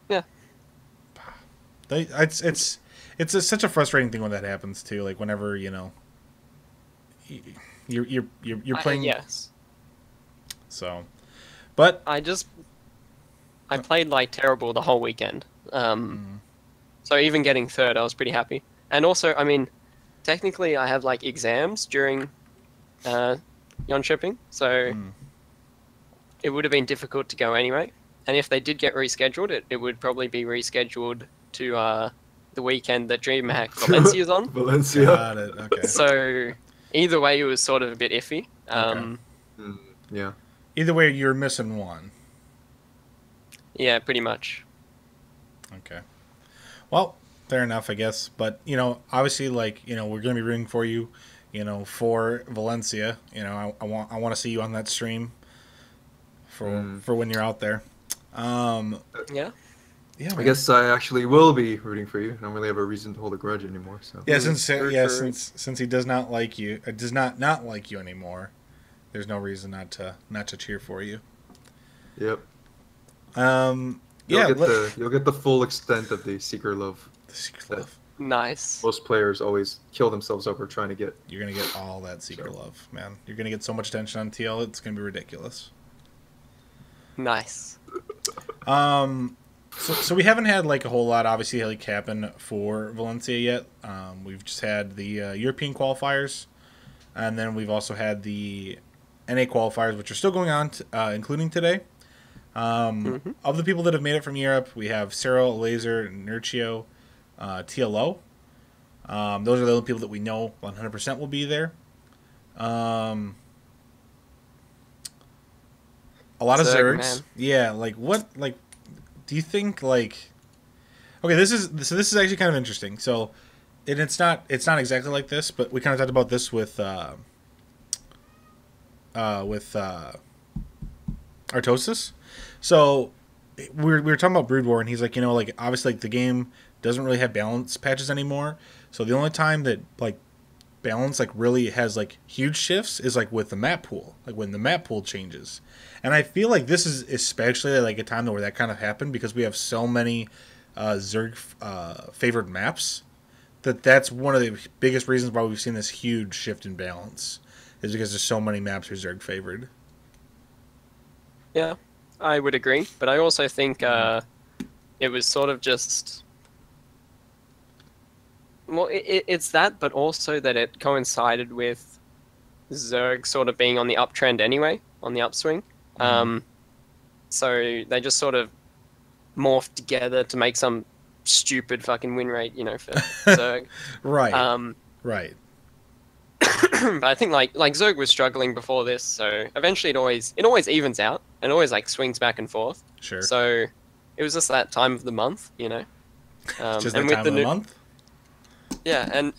Yeah. It's such a frustrating thing when that happens too. Like whenever you're playing. Yes. So, but I played like terrible the whole weekend. So even getting third, I was pretty happy. And also, I mean, technically, I have like exams during Jönköping, so it would have been difficult to go anyway. And if they did get rescheduled, it would probably be rescheduled to the weekend that DreamHack Valencia is on. Valencia. Got it. Okay. So either way, it was sort of a bit iffy. Yeah. Either way, you're missing one. Yeah, pretty much. Okay. Well, fair enough, I guess. But, obviously, like, we're going to be rooting for you, for Valencia. I want to see you on that stream for when you're out there. Yeah. Yeah, I man. guess I actually will be rooting for you. I don't really have a reason to hold a grudge anymore. So Yeah, since he does not like you, does not like you anymore, there's no reason not to cheer for you. Yep. Yeah, You'll get the full extent of the secret love. the secret love. Nice. Most players always kill themselves over trying to get. You're gonna get all that secret love, man. You're gonna get so much attention on TL, it's gonna be ridiculous. Nice. So we haven't had like a whole lot, obviously, like happen for Valencia yet. We've just had the European qualifiers, and then we've also had the NA qualifiers, which are still going on, including today. Of the people that have made it from Europe, we have Cyril, Laser, Nurcio, TLO. Those are the only people that we know 100% will be there. A lot of Zerg, Zergs. man. Yeah, like what? Like, do you think like? Okay, this is actually kind of interesting. So, and it's not exactly like this, but we kind of talked about this with Artosis. So we were talking about Brood War, and he's like, like obviously like the game doesn't really have balance patches anymore. So the only time that like balance like really has like huge shifts is like with the map pool, like when the map pool changes. And I feel like this is especially like a time where that kind of happened because we have so many Zerg favored maps that's one of the biggest reasons why we've seen this huge shift in balance is because there's so many maps are Zerg favored. Yeah, I would agree, but I also think it was sort of just. Well, it's that, but also that it coincided with Zerg sort of being on the uptrend anyway, on the upswing. So they just sort of morphed together to make some stupid fucking win rate, for Zerg. Right. Right. But I think like Zerg was struggling before this, so eventually it always evens out and always like swings back and forth. Sure. So it was just that time of the month, Just and that time of the month? Yeah, and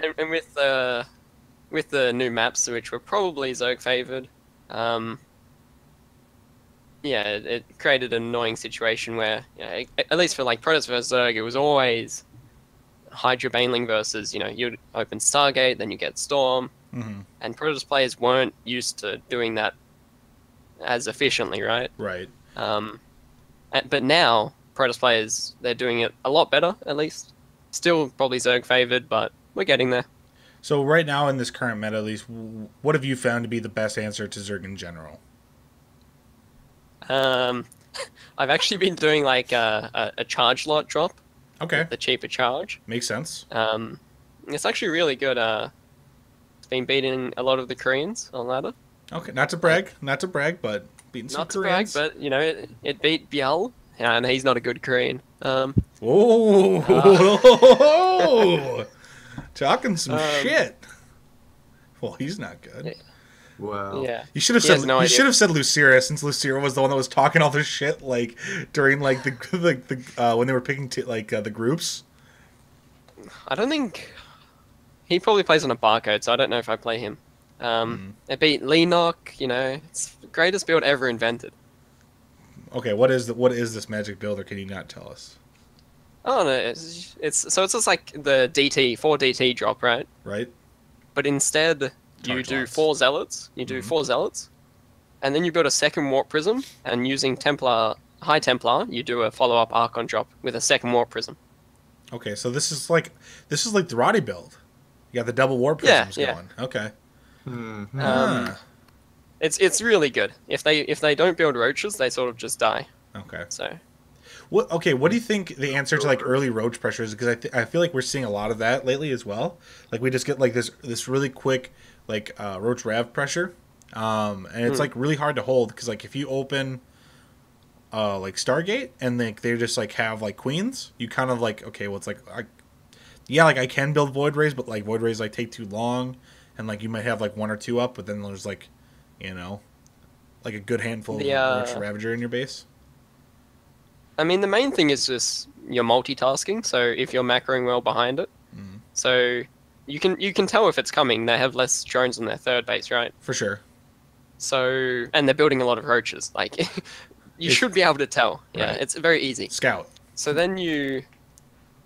with the new maps, which were probably Zerg favored, it created an annoying situation where, at least for like Protoss versus Zerg, it was always Hydra Baneling versus, you'd open Stargate, then you get Storm, and Protoss players weren't used to doing that as efficiently, right? Right. But now, Protoss players, they're doing it a lot better, at least. Still probably Zerg favored, but we're getting there. So right now in this current meta, at least, what have you found to be the best answer to Zerg in general? I've actually been doing like a charge lot drop. Okay. The cheaper charge. Makes sense. It's actually really good. It's been beating a lot of the Koreans on ladder. Okay, not to brag, but beating some Koreans. Not to brag, but it beat Bial, and he's not a good Korean. Talking some shit. Well, he's not good. Yeah. Wow. Yeah. You should have said Lucira, since Lucira was the one that was talking all this shit like during like the when they were picking the groups. I don't think he probably plays on a barcode, so I don't know if I play him. It beat Leenock, it's the greatest build ever invented. Okay, what is this magic build, or can you not tell us? Oh no, it's just like the DT 4 DT drop, right? Right. But instead you do lots. 4 zealots. You do 4 zealots, and then you build a second warp prism, and using High Templar, you do a follow-up Archon drop with a second warp prism. Okay, so this is like the Roddy build. You got the double warp prisms going. Okay. It's really good. If they don't build roaches, they sort of just die. Okay. So. What do you think the answer to like early roach pressure is? Because I feel like we're seeing a lot of that lately as well. Like we just get like this really quick like roach rav pressure, and it's like really hard to hold because like if you open like Stargate and they just like have like queens, you kind of like okay, well it's like I can build Void Rays, but like Void Rays like take too long, and like you might have like 1 or 2 up, but then there's like like a good handful of Roach Ravager in your base. I I mean, the main thing is just your multitasking. So if you're macroing well behind it, so you can tell if it's coming. They have less drones on their third base, right? For sure. So and they're building a lot of roaches. Like you should be able to tell. Yeah, Right. it's very easy. Scout. So then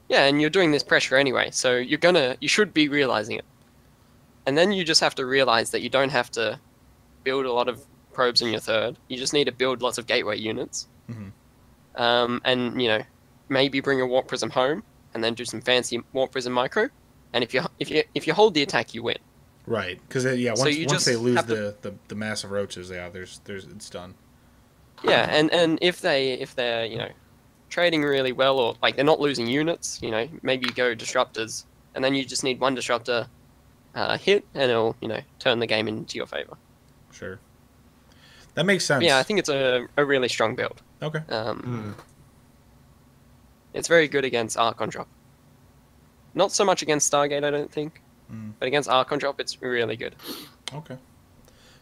and you're doing this pressure anyway. So you should be realizing it. And then you just have to realize that you don't have to build a lot of probes in your third. You just need to build lots of gateway units. And maybe bring a warp prism home, and then do some fancy warp prism micro. And if you hold the attack, you win. Right, because once they lose the massive roaches, there's it's done. Yeah, and if they're trading really well, or like they're not losing units, maybe you go disruptors, and then you just need one disruptor hit, and it'll turn the game into your favor. Sure, that makes sense. Yeah, I think it's a really strong build. Okay. It's very good against Archon Drop. Not so much against Stargate, I don't think. But against Archon Drop, it's really good. Okay.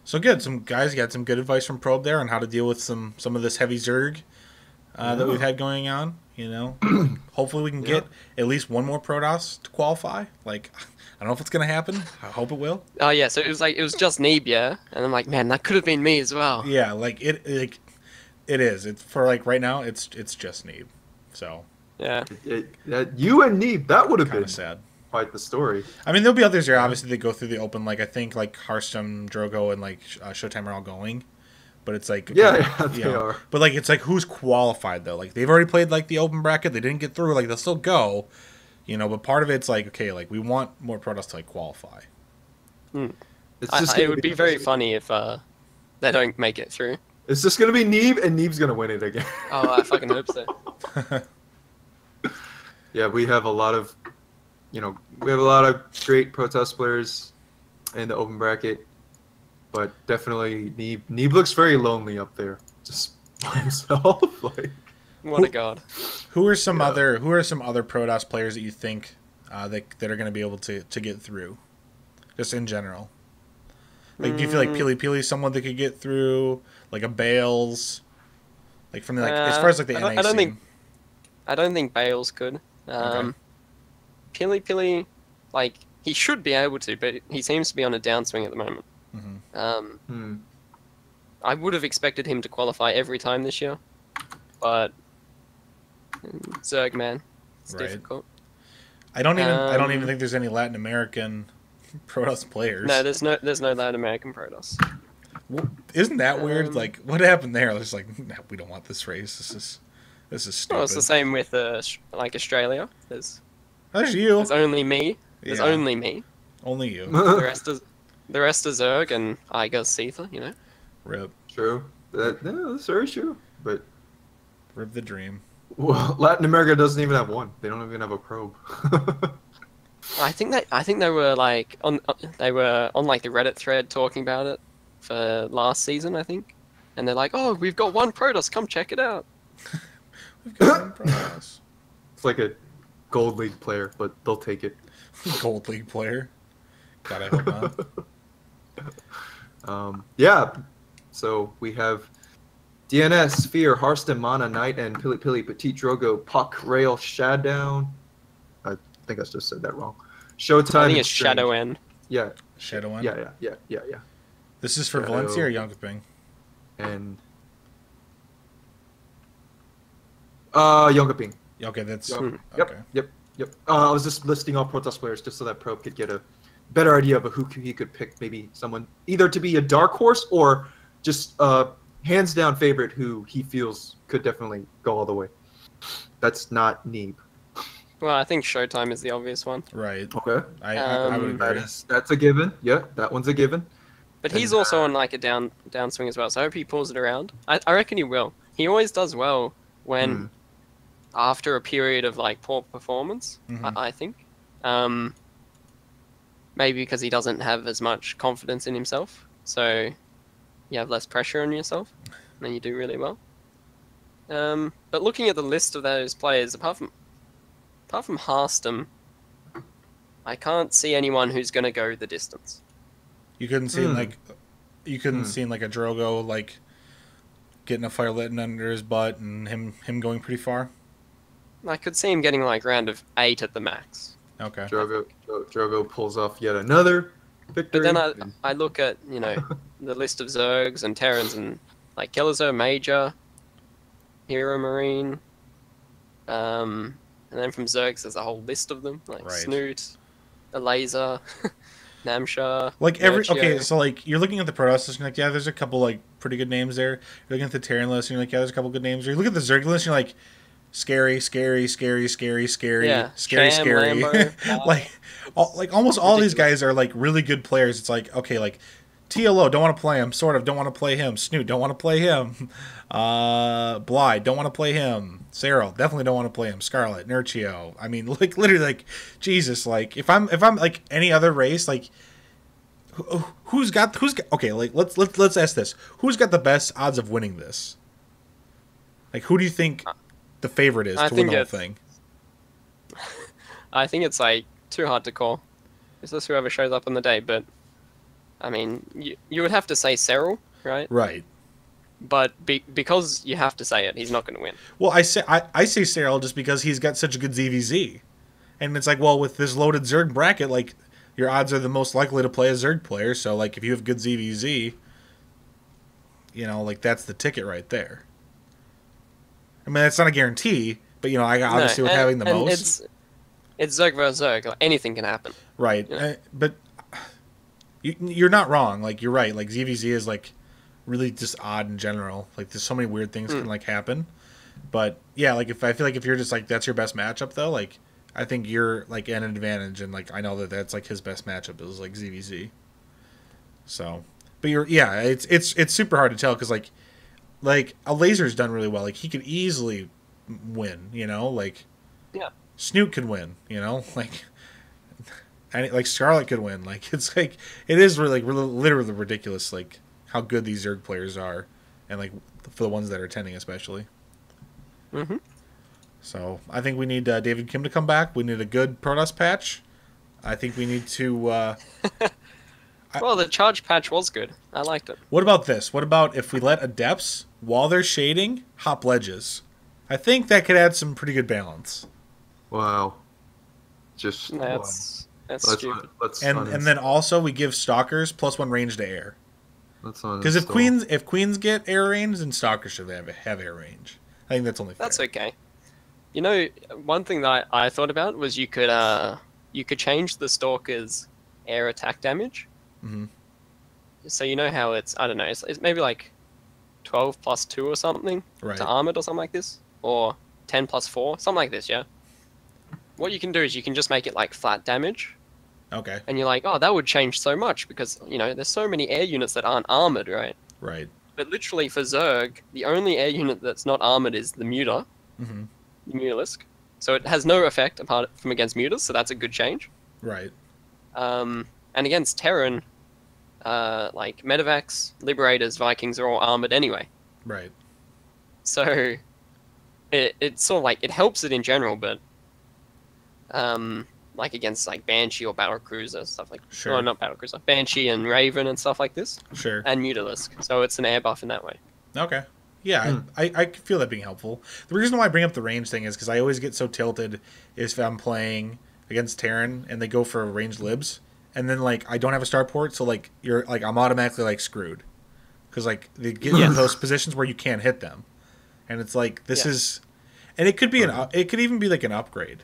So good. Some guys got some good advice from Probe there on how to deal with some of this heavy Zerg that we've had going on. Hopefully we can get at least one more Protoss to qualify. Like, I don't know if it's gonna happen. I hope it will. Oh yeah, so it was just Neeb, yeah, and I'm like, man, that could have been me as well. Yeah, it is. It's for right now. It's just Neeb. So. Yeah. You and Neeb, that would have been sad. Quite the story. I mean, there'll be others there. Obviously, they go through the open. I think Hearthstone, Drogo, and Showtime are all going. But it's they are. But it's who's qualified though? They've already played the open bracket. They didn't get through. They'll still go. But part of it's okay. We want more Protoss to qualify. It would be very funny if they don't make it through. It's just gonna be Neeb, and Neeb's gonna win it again. Oh, I fucking hope so. Yeah, we have a lot of, great Protoss players in the open bracket, but definitely Neeb looks very lonely up there, just by himself. What a god. Who are some other Protoss players that you think that are going to be able to get through, just in general? Do you feel like Pili Pili is someone that could get through, like a Bales, from as far as the NA scene? I don't think Bales could. Okay. Pili Pili, he should be able to, but he seems to be on a downswing at the moment. I would have expected him to qualify every time this year, but Zerg, man, it's difficult. I don't even think there's any Latin American Protoss players. No, there's no Latin American Protoss. Isn't that weird? What happened there? It's no, we don't want this race. This is stupid. Well, it's the same with Australia. There's you. There's only me. There's only me. Only you. The rest is Zerg and I guess Seether, Rip. True. That's very true. But rip the dream. Well, Latin America doesn't even have one. They don't even have a probe. I think they were on the Reddit thread talking about it for last season, I think. And they're like, "Oh, we've got one Protoss, come check it out." We've got one Protoss. It's like a Gold League player, but they'll take it. Gold League player. God, I hope not. Yeah. So we have DNS, Sphere, Harston, Mana, Knight, and Pili Pili, Petite Drogo, Puck, Rail, Showdown. I think I just said that wrong. Showtime. I think it's Shadow N. Yeah. Shadow N? Yeah. This is for Valencia or Yonkoping? And Yonkoping. Okay, that's okay. Yep. I was just listing all Protoss players just so that Probe could get a better idea of who he could pick. Maybe someone either to be a dark horse or just hands down favorite who he feels could definitely go all the way. That's not Neeb. Well, I think Showtime is the obvious one. Right. Okay. I would agree. That's a given. Yeah, that one's a given. But he's also on a downswing as well, so I hope he pulls it around. I reckon he will. He always does well when after a period of poor performance. I think. Maybe because he doesn't have as much confidence in himself, so you have less pressure on yourself, and then you do really well. But looking at the list of those players, apart from Harston, I can't see anyone who's going to go the distance. You couldn't see see a Drogo getting a fire lit under his butt and him going pretty far. I could see him getting like round of 8 at the max. Okay. Drogo pulls off yet another victory. But then I look at, you know, the list of Zergs and Terrans and like Kelazur Major, Hero Marine, and then from Zergs there's a whole list of them, like Right. Snoot, Elazer, Namsha. Like every Mercio. okay, so like you're looking at the Protoss list and you're like, yeah, there's a couple like pretty good names there. You're looking at the Terran list and you're like, yeah, there's a couple good names there. You look at the Zerg list and you're like, scary, scary, scary, scary, scary, Yeah. scary, Sham, scary. Lambo, like almost all these guys are like really good players. It's like, okay, like TLO, don't want to play him. Sort of, don't want to play him. Snoot, don't want to play him. Blyde, don't want to play him. Cyril, definitely don't want to play him. Scarlet, Nurcio. I mean, like literally, like Jesus. Like if I'm like any other race, like who's got okay? Like let's ask this: who's got the best odds of winning this? Like who do you think the favorite is I to win think the whole it's- thing? I think it's like too hard to call. It's just whoever shows up on the day, but I mean, you would have to say Cyril, right? Right. But because you have to say it, he's not going to win. Well, I say Cyril just because he's got such a good ZVZ, and it's like, well, with this loaded Zerg bracket, like your odds are the most likely to play a Zerg player. So like if you have good ZVZ, you know, like that's the ticket right there. I mean, that's not a guarantee, but you know, I obviously with having the most, it's Zerg versus Zerg. Like, anything can happen. right? Yeah. But you're not wrong. Like you're right. Like ZVZ is like really just odd in general. Like there's so many weird things can like happen. But yeah, like I feel like if you're just like that's your best matchup though, like I think you're like at an advantage, and like I know that that's like his best matchup is like ZVZ. So, but it's super hard to tell because like a laser's done really well. Like he could easily win, you know, like Yeah. Snoot could win, you know, and like Scarlet could win. Like it's like it is really literally ridiculous, like how good these Zerg players are, and like for the ones that are attending especially. Mm-hmm. So I think we need David Kim to come back. We need a good Protoss patch. I think we need to. Well, the charge patch was good. I liked it. What about this? What about if we let Adepts, while they're shading, hop ledges? I think that could add some pretty good balance. Wow. Just That's let's stupid. And then also we give Stalkers +1 range to air. Because if queens get air range, then Stalkers should have air range. I think that's only fair. That's okay. You know, one thing that I thought about was you could change the Stalker's air attack damage. Mm-hmm. So you know how it's, I don't know, it's maybe like 12 plus 2 or something Right. to armored or something like this, or 10 plus 4, something like this, yeah? What you can do is you can just make it like flat damage, Okay. and you're like, oh, that would change so much because, you know, there's so many air units that aren't armored, right? Right. But literally for Zerg, the only air unit that's not armored is the Muta, Mm-hmm. the Mutalisk. So it has no effect apart from against Mutas, so that's a good change. Right. And against Terran, like Medivacs, Liberators, Vikings are all armored anyway. Right. So it's sort of like it helps it in general, but like against like Banshee or Battlecruiser stuff like Sure. or not Battlecruiser, Banshee and Raven and stuff like this, Sure. and Mutalisk. So it's an air buff in that way. Okay. Yeah, I could feel that being helpful. The reason why I bring up the range thing is because I always get so tilted if I'm playing against Terran and they go for ranged libs, and then like I don't have a starport, so like you're like I'm automatically like screwed because like they get in those positions where you can't hit them, and it's like this is, and it could be it could even be like an upgrade,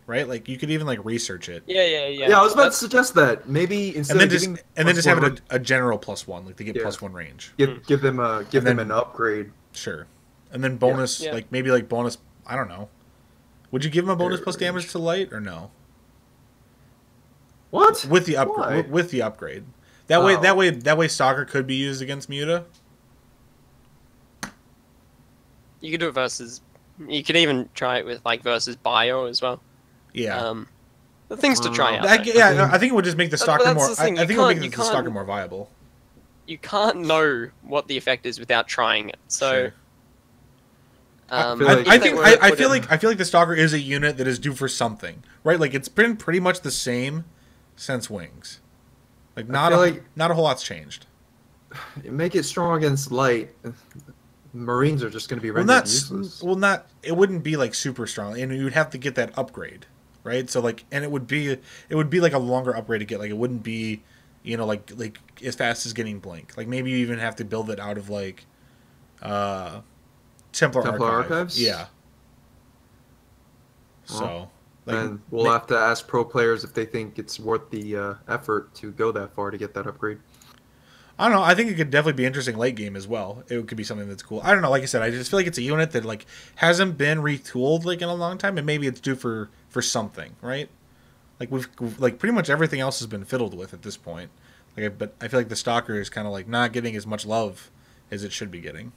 right? Like you could even like research it. Yeah. Yeah, I was about to suggest that maybe instead And then of just giving and then just have +1 it a general +1, like they get Yeah. +1 range. give them then- an upgrade. Sure. And then bonus, Yeah. like maybe like bonus, I don't know. Would you give him a bonus plus damage to light or no? What? With the Why? upgrade, with the upgrade. That way Stalker could be used against Muta. You could do it versus. You could even try it with like versus Bio as well. Yeah. The things to try out. I though. think it would just make the But Stalker that's more. the thing, I you think it would can't- make you the Stalker can't- more viable. You can't know what the effect is without trying it. So. Sure. Um, I I if they think were to I put feel it- like the Stalker is a unit that is due for something, right? Like it's been pretty much the same since Wings. Like not feel a like- not a whole lot's changed. Make it strong against light. Marines are just going to be Well, rendered useless. it wouldn't be like super strong, and you would have to get that upgrade, right? So like, and it would be like a longer upgrade to get. Like, it wouldn't be, like as fast as getting Blink. Like maybe you even have to build it out of like, uh, Templar Archives? Yeah. So, like, and we'll have to ask pro players if they think it's worth the effort to go that far to get that upgrade. I don't know. I think it could definitely be interesting late game as well. It could be something that's cool. I don't know. Like I said, I just feel like it's a unit that like hasn't been retooled like in a long time, and maybe it's due for something, right? Like we've like pretty much everything else has been fiddled with at this point. Like, but I feel like the Stalker is kind of like not getting as much love as it should be getting.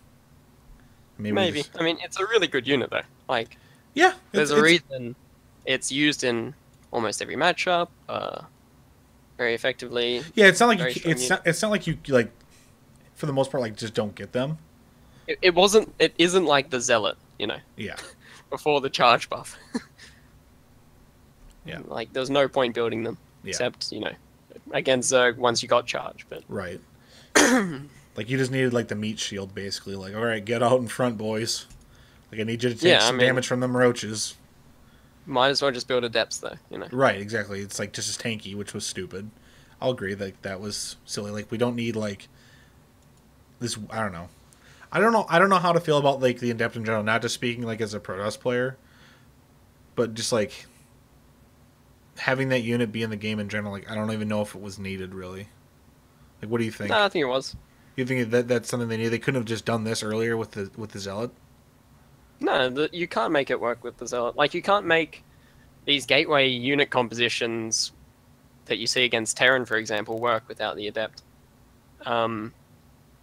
Maybe. I mean, it's a really good unit though. Like, yeah, there's a reason it's used in almost every matchup. Very effectively. Yeah, it's not like it's not like you like for the most part like just don't get them. It isn't like the Zealot, Yeah. before the charge buff. Yeah. Like there's no point building them except, against Zerg once you got charge, but right. Like you just needed like the meat shield basically, like, all right, get out in front, boys. Like I need you to take some damage from them roaches. Might as well just build adepts though, Right, exactly. It's like just as tanky, which was stupid. I'll agree that was silly. Like we don't need like this. I don't know. I don't know how to feel about like the Adept in general. Not just speaking like as a Protoss player, but just like having that unit be in the game in general. Like I don't even know if it was needed really. Like what do you think? No, I think it was. You think that's something they needed? They couldn't have just done this earlier with the Zealot. No, you can't make it work with the Zealot. Like, you can't make these gateway unit compositions that you see against Terran, for example, work without the Adept.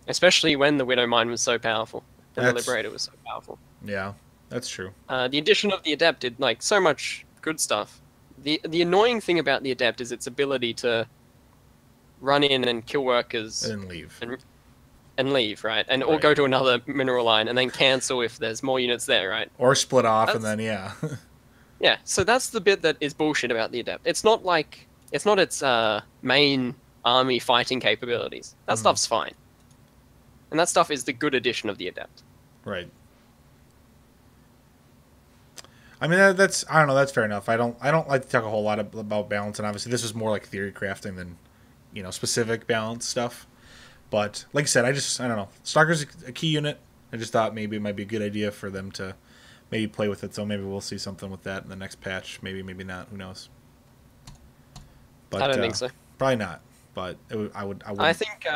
Especially when the Widow Mine was so powerful, and the Liberator was so powerful. Yeah, that's true. The addition of the Adept did, like, so much good stuff. The annoying thing about the Adept is its ability to run in and kill workers... And leave. And leave, right? Or go to another mineral line and then cancel if there's more units there, right? Or split off and then, yeah. Yeah, so that's the bit that is bullshit about the Adept. It's not its main army fighting capabilities. That stuff's fine. And that stuff is the good addition of the Adept. Right. I mean, I don't know, that's fair enough. I don't like to talk a whole lot about balance, and obviously this is more like theory crafting than, specific balance stuff. But like I said, I don't know. Stalker's a key unit. I just thought maybe it might be a good idea for them to maybe play with it. So maybe we'll see something with that in the next patch. Maybe not. Who knows? But I don't think so. Probably not. But I think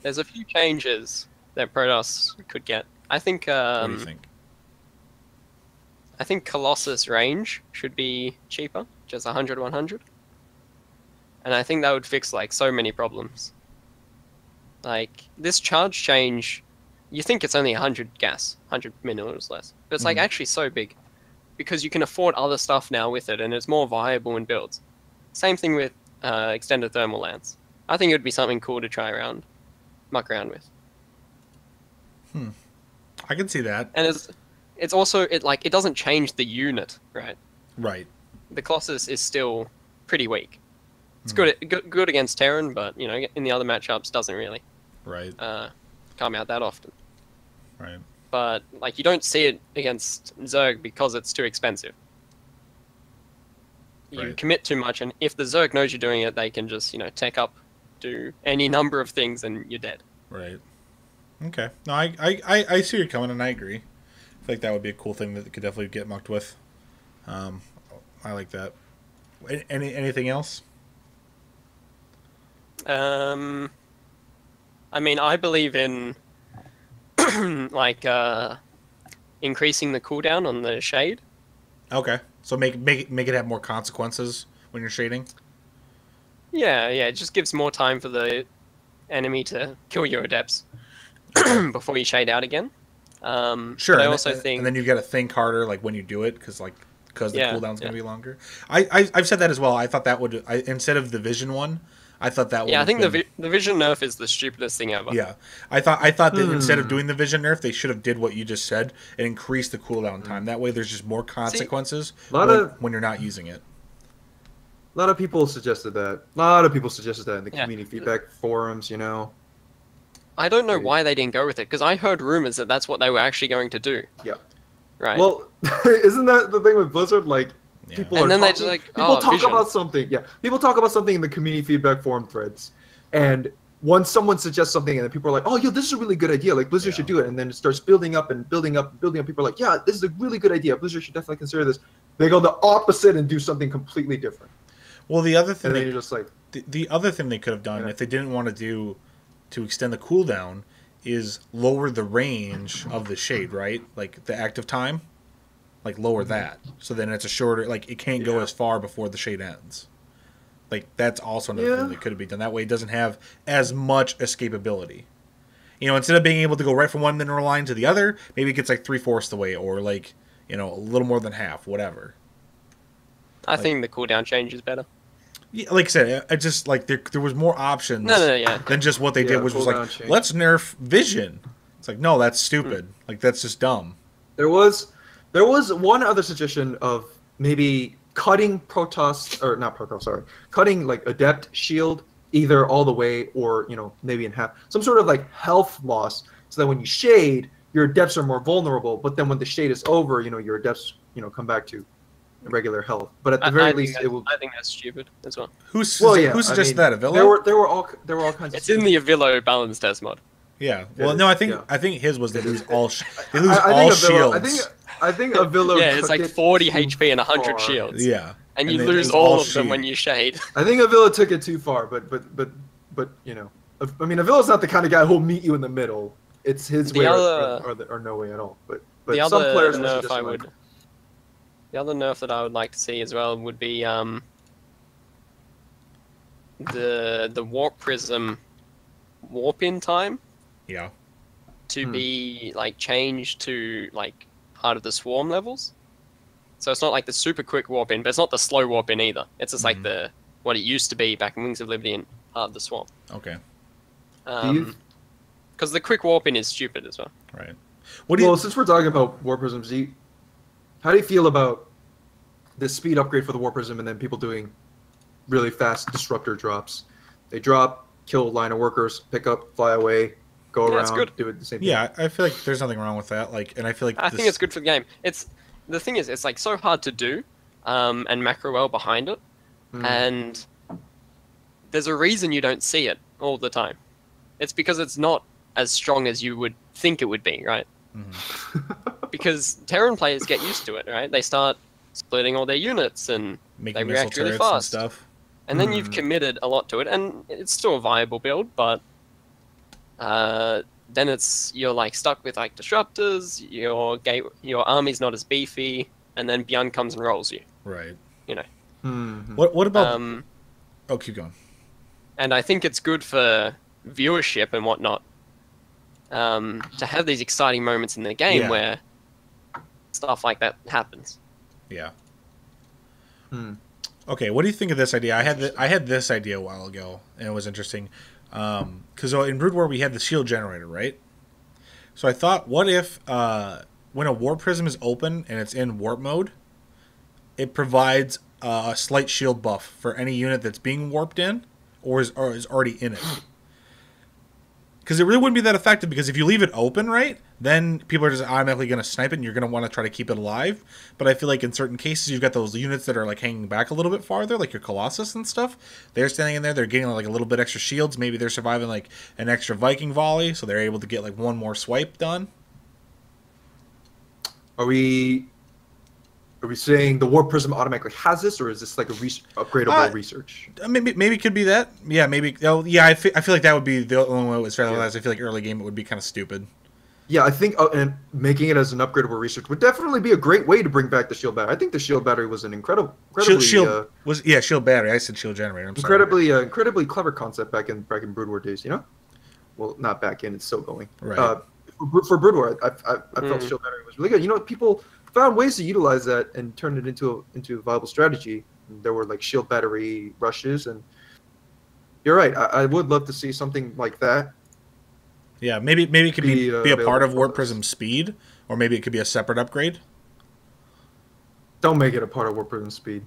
there's a few changes that Protoss could get. I think. What do you think? I think Colossus range should be cheaper, just 100-100. And I think that would fix like so many problems. Like, this charge change, you think it's only 100 gas, 100 minerals less. But it's like actually so big. Because you can afford other stuff now with it, and it's more viable in builds. Same thing with extended thermal lance. I think it would be something cool to try muck around with. I can see that. And it's also, it doesn't change the unit, right? Right. The Colossus is still pretty weak. It's good against Terran, but, in the other matchups, doesn't really. Right. Come out that often. Right. But like you don't see it against Zerg because it's too expensive. You commit too much, and if the Zerg knows you're doing it, they can just tech up, do any number of things, and you're dead. Right. Okay. No, I see where you're coming, and I agree. I think that would be a cool thing that could definitely get mucked with. I like that. Anything else? I mean, I believe in like increasing the cooldown on the shade. Okay, so make it have more consequences when you're shading. Yeah, it just gives more time for the enemy to kill your adepts before you shade out again. Sure. I also think, and then you got to think harder, like when you do it, because the cooldown's going to be longer. I've said that as well. I thought that would instead of the vision one. I thought that. Yeah, I think the vision nerf is the stupidest thing ever. Yeah, I thought that instead of doing the vision nerf, they should have did what you just said and increased the cooldown time. That way, there's just more consequences when you're not using it. A lot of people suggested that. A lot of people suggested that in the community feedback forums. I don't know why they didn't go with it, because I heard rumors that that's what they were actually going to do. Yeah. Right. Well, isn't that the thing with Blizzard? Like, people and are then they talking, just like, people talk vision. about something. Yeah, people talk about something in the community feedback forum threads, and once someone suggests something, and then people are like, "Oh, yo, this is a really good idea. Like, Blizzard should do it." And then it starts building up and building up and building up. People are like, "Yeah, this is a really good idea. Blizzard should definitely consider this." They go the opposite and do something completely different. Well, the other thing, and then you're just like, the other thing they could have done if they didn't want to do to extend the cooldown is lower the range of the shade, right? Like the active time, like lower that, so then it's a shorter. Like it can't go as far before the shade ends. Like that's also another thing that could have been done. That way, it doesn't have as much escapability. You know, instead of being able to go right from one mineral line to the other, maybe it gets like 3/4 the way, or like a little more than half, whatever. I think the cooldown change is better. Yeah, like I said, I just like there was more options. No, than just what they did, which was like, let's nerf vision. It's like, no, that's stupid. Like that's just dumb. There was one other suggestion of maybe cutting Protoss, or not Protoss, sorry, cutting like Adept shield either all the way or maybe in half, some sort of like health loss, so that when you shade, your Adepts are more vulnerable. But then when the shade is over, your Adepts come back to regular health. But at the very least, it will. I think that's stupid as well. Who suggested that? Avillo? There were all kinds. It's in the Avillo balance test mod. Yeah. Well, no, I think his was they lose all shields. I think Avillo. Yeah, it's like 40 HP and 100 shields. Yeah. And you lose all of them when you shade. I think Avillo took it too far, but I mean, Avillo's not the kind of guy who'll meet you in the middle. It's his way or no way at all. But the some other players nerf the other nerf that I would like to see as well would be the warp prism warp in time. Yeah. To be like changed to like part of the swarm levels. So it's not like the super quick warp in, but it's not the slow warp in either. It's just like what it used to be back in Wings of Liberty and part of the swarm. Okay. Because the quick warp in is stupid as well. Right. Since we're talking about warp prisms, how do you feel about the speed upgrade for the warp prism and then people doing really fast disruptor drops? They drop, kill line of workers, pick up, fly away, go around, do it the same thing. Yeah, I feel like there's nothing wrong with that. And I feel like I think it's good for the game. The thing is, it's like so hard to do, and macro well behind it, and there's a reason you don't see it all the time. It's because it's not as strong as you would think it would be, right? Because Terran players get used to it, right? They start splitting all their units and they react really fast. And stuff. And then you've committed a lot to it, and it's still a viable build, but then you're like stuck with like disruptors. Your army's not as beefy, and then Bjorn comes and rolls you. Right. What about? Oh, keep going. And I think it's good for viewership and whatnot. To have these exciting moments in the game where stuff like that happens. Yeah. Okay, what do you think of this idea? I had this idea a while ago, and it was interesting. Because in Brood War we had the shield generator, right? So I thought, what if when a warp prism is open and it's in warp mode, it provides a slight shield buff for any unit that's being warped in or is already in it. Because it really wouldn't be that effective, because if you leave it open, right, then people are just automatically going to snipe it, and you're going to want to try to keep it alive. But I feel like in certain cases, you've got those units that are like hanging back a little bit farther, like your Colossus and stuff. They're standing in there, they're getting like a little bit extra shields. Maybe they're surviving like an extra Viking volley, so they're able to get like one more swipe done. Are we saying the warp prism automatically has this, or is this like a upgradable research? Maybe it could be that. Yeah, maybe. Oh, yeah. I feel like that would be the only way it was fair. Otherwise, I feel like early game it would be kind of stupid. Yeah, I think and making it as an upgradable research would definitely be a great way to bring back the shield battery. I think the shield battery was an incredibly shield battery. I said shield generator. I'm sorry. Incredibly clever concept back in Brood War days. Well, not back in. It's still going. Right. For Brood War, I felt shield battery was really good. People found ways to utilize that and turn it into a viable strategy. There were like shield battery rushes, and you're right. I would love to see something like that. Yeah, maybe it could be a part of Warp Prism's speed, or maybe it could be a separate upgrade. Don't make it a part of Warp Prism's speed.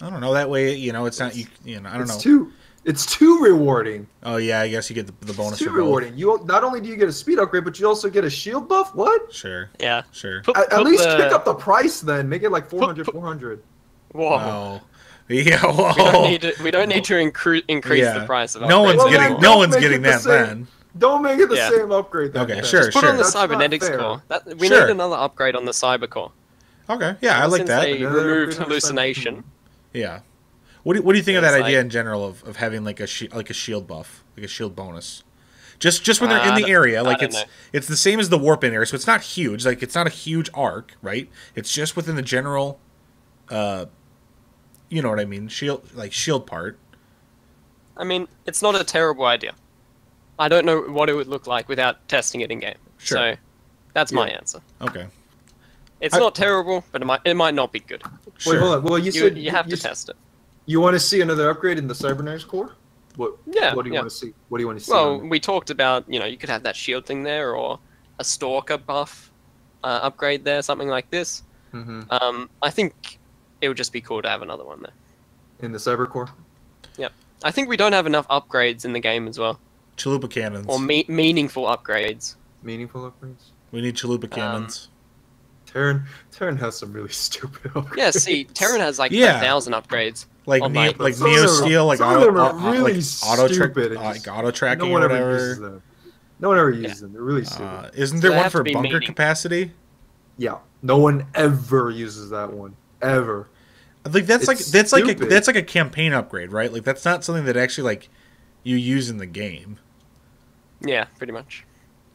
I don't know. That way, it's not I don't know. It's too rewarding. Oh yeah, I guess you get the bonus It's too for both. rewarding. You not only do you get a speed upgrade, but you also get a shield buff. What? Sure. Yeah. Sure. At least kick up the price then. Make it like 400, 400. Whoa. Wow. Yeah. Whoa. We don't need to increase Yeah. the price of No one's upgrades Well, getting then no don't one's make getting it the that same. then. Don't make it the Yeah. same upgrade. Then, Okay, then. sure. Just put on the That's not cybernetics fair. core. We Sure. need another upgrade on the cyber core. Okay. Yeah, I like Since that. they Another removed upgrade on hallucination. Yeah. What do you think of It's that idea like- in general of having like a shield buff, like a shield bonus? Just when they're in the I area, don't like know. it's the same as the warp in area, so it's not huge. Like it's not a huge arc, right? It's just within the general, you know what I mean? Shield part. I mean, it's not a terrible idea. I don't know what it would look like without testing it in game. Sure. So that's my Yeah. answer. Okay. It's not terrible, but it might not be good. Sure. Wait, hold on. Well, you said You have to test it. You want to see another upgrade in the cybernetics core? What? Yeah, What do you yeah. want to see? What do you want to see? Well, on it? we talked about, you could have that shield thing there, or a stalker buff upgrade there, something like this. Mhm. I think it would just be cool to have another one there. In the cyber core. I think we don't have enough upgrades in the game as well, Chalupa cannons. or meaningful upgrades. Meaningful upgrades. We need chalupa cannons. Terran has some really stupid upgrades. Yeah, see, Terran has like Yeah. 1,000 upgrades. Like on, Neo, like- like Some of Neo them are- Steel, like some of auto, them are really stupid and like just- auto tracking no or one ever whatever. uses them. No one ever uses them. They're really stupid. Isn't So there they one have to for be bunker meaning. capacity? Yeah, no one ever uses that one ever. Like that's It's stupid. that's like a campaign upgrade, right? Like that's not something that actually like you use in the game. Yeah, pretty much.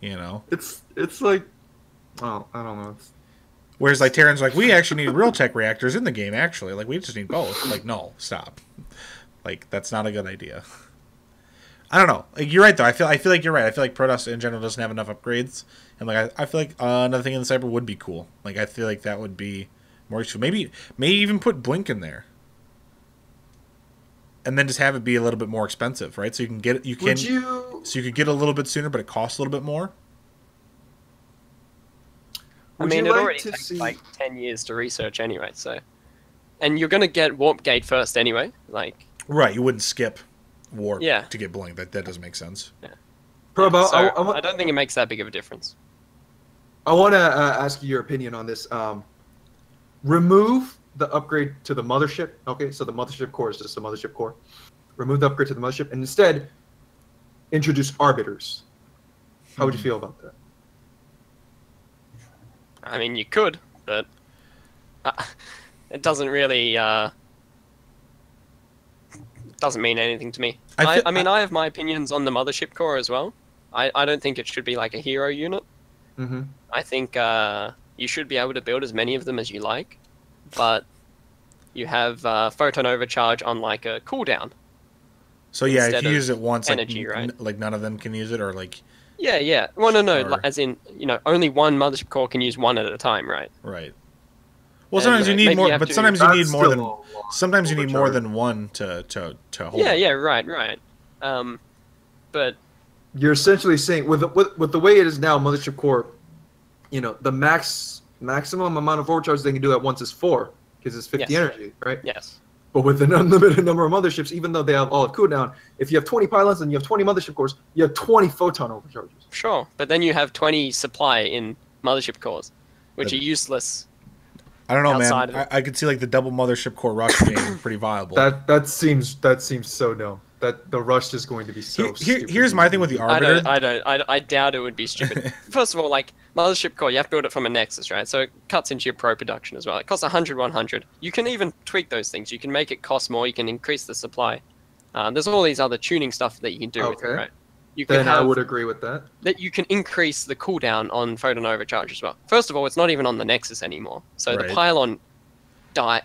You know. It's like, oh, I don't know. Whereas like Terran's like, we actually need real tech reactors in the game. Actually, like we just need both. Like no, stop. Like that's not a good idea. I don't know. Like, you're right though. I feel like you're right. I feel like Protoss in general doesn't have enough upgrades, and like I feel like another thing in the cyber would be cool. Like I feel like that would be more useful. Maybe even put Blink in there, and then just have it be a little bit more expensive, right? So you can get it. Would you? So you could get a little bit sooner, but it costs a little bit more. I Would mean, you it like already to takes see- like 10 years to research anyway, so. And you're going to get Warp Gate first anyway. Like, Right. You wouldn't skip Warp Yeah. to get Blink. That doesn't make sense. Probe, so I I don't think it makes that big of a difference. want to ask you your opinion on this. Remove the upgrade to the mothership. Okay, so the mothership core is just a mothership core. Remove the upgrade to the mothership, and instead introduce arbiters. How would you feel about that? I mean, you could, but it doesn't really doesn't mean anything to me. I mean, I have my opinions on the mothership core as well. I don't think it should be like a hero unit. Mm-hmm. I think you should be able to build as many of them as you like, but you have photon overcharge on like a cooldown. So yeah, if Instead you of use it once, energy, like, right? like none of them can use it, or like Yeah. Well, no, Or- as in, only one mothership core can use one at a time, right? right. Well, And, sometimes you need maybe more, you have but to- sometimes you That's need more still than a lot. sometimes you need more Overcharge. than one to hold. Yeah, right. But You're essentially saying with the way it is now, mothership core, the maximum amount of overcharge they can do at once is 4 because it's 50 Yes. energy, right? yes, But with an unlimited number of motherships, even though they have all of cooldown, if you have 20 pylons and you have 20 mothership cores, you have 20 photon overcharges. sure. But then you have 20 supply in mothership cores, which are useless. I don't know, outside man. of it. I could see like the double mothership core rush being pretty viable. That seems so dumb. That the rush is going to be so. stupid. Here's my thing with the arbiter. I doubt it would be stupid. First of all, like mothership core, you have to build it from a nexus, right? So it cuts into your pro production as well. It costs 100. You can even tweak those things. You can make it cost more. You can increase the supply. There's all these other tuning stuff that you can do with it, Okay. right? You can Then I have would agree with that. that you can increase the cooldown on photon overcharge as well. First of all, it's not even on the nexus anymore, so Right. the pylon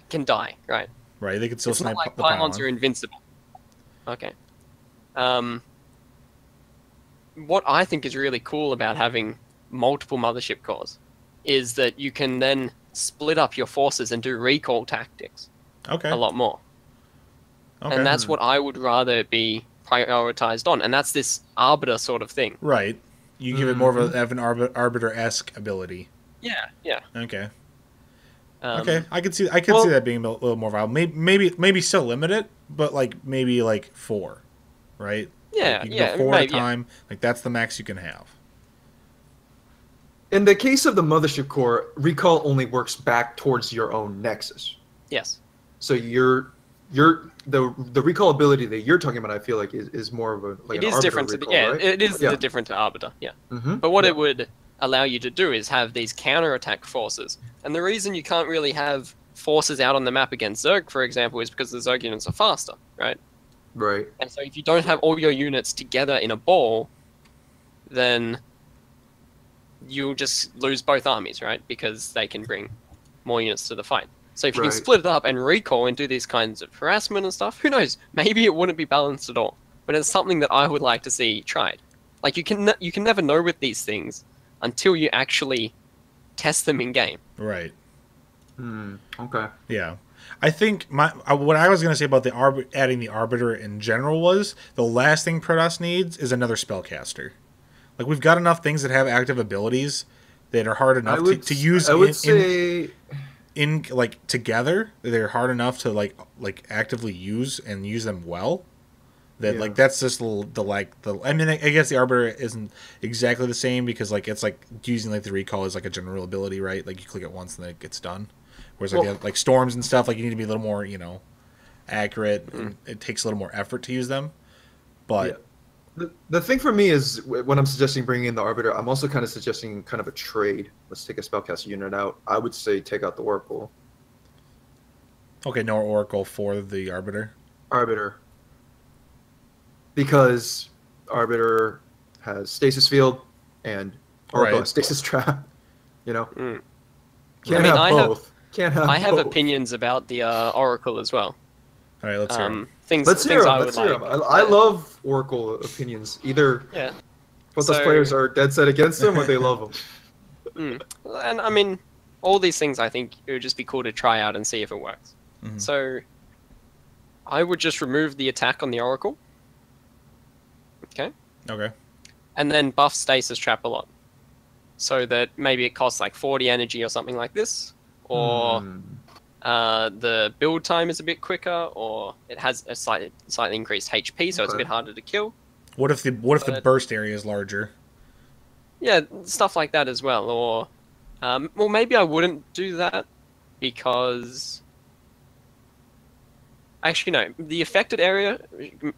can die, right? Right, they could still It's snipe not like the pylons pylon. are invincible. Okay. What I think is really cool about having multiple mothership cores is that you can then split up your forces and do recall tactics Okay. a lot more. Okay. And that's what I would rather be prioritized on. And that's this arbiter sort of thing. Right. You give it more Mm-hmm. of an arbiter-esque ability. Yeah. Okay. Um, Okay. I could see that being a little more viable. Maybe still limit it, but like maybe like 4. right? Yeah, Like you can yeah, go 4 at a maybe, yeah. time. Like that's the max you can have. In the case of the mothership core, recall only works back towards your own nexus. Yes. So the recall ability that you're talking about, I feel like is more of a like It an is arbiter different to recall, yeah, right? it is Yeah. different to Arbiter, yeah. Mm-hmm. But what it would allow you to do is have these counterattack forces. And the reason you can't really have forces out on the map against Zerg, for example, is because the Zerg units are faster, right? Right. And so if you don't have all your units together in a ball, then you'll just lose both armies, right? Because they can bring more units to the fight. So if you can Right. split it up and recall and do these kinds of harassment and stuff, who knows? Maybe it wouldn't be balanced at all. But it's something that I would like to see tried. Like you can never know with these things until you actually test them in game. Right. Okay. Yeah. I think what I was going to say about adding the Arbiter in general was the last thing Protoss needs is another spellcaster. Like we've got enough things that have active abilities that are hard enough to use. I would say in like together, they're hard enough to like actively use and use them well. That like that's just I mean, I guess the Arbiter isn't exactly the same because like it's like using like the recall is like a general ability, right? Like you click it once and then it gets done. Whereas like storms and stuff, like you need to be a little more accurate. And it takes a little more effort to use them. But the thing for me is when I'm suggesting bringing in the Arbiter, I'm also kind of suggesting kind of a trade. Let's take a spellcaster unit out. I would say take out the Oracle. Okay, no Oracle for the Arbiter. Arbiter. Because Arbiter has stasis field and Oracle has stasis trap. Can't have both. Can't have I have both. opinions about the Oracle as well. All right, let's hear 'em. Let's hear 'em. I Let's would hear 'em. like. I love Oracle opinions. Either both those players are dead set against them or they love them. And I mean, all these things I think it would just be cool to try out and see if it works. Mm-hmm. So I would just remove the attack on the Oracle. Okay. And then buff stasis trap a lot. So that maybe it costs like 40 energy or something like this. Or the build time is a bit quicker, or it has a slightly increased HP, so it's a bit harder to kill. What if the burst area is larger? Yeah, stuff like that as well. Or well, maybe I wouldn't do that because actually no, the affected area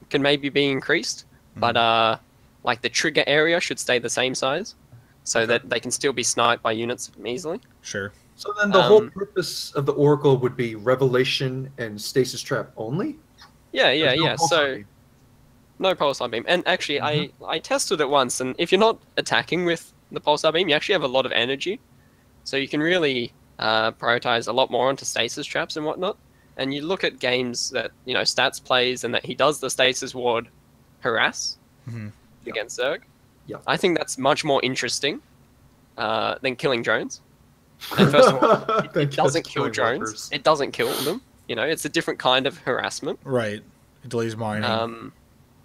can maybe be increased, but like the trigger area should stay the same size, so that they can still be sniped by units easily. Sure. So then the whole purpose of the Oracle would be Revelation and Stasis Trap only? Yeah. So no pulsar beam. And actually, I tested it once, and if you're not attacking with the pulsar beam, you actually have a lot of energy, so you can really prioritize a lot more onto stasis traps and whatnot. And you look at games that Stats plays, and that he does the stasis ward harass against Zerg. Yeah, I think that's much more interesting than killing drones. And first of all, it doesn't kill drones. Workers. It doesn't kill them. It's a different kind of harassment. Right. It delays mining.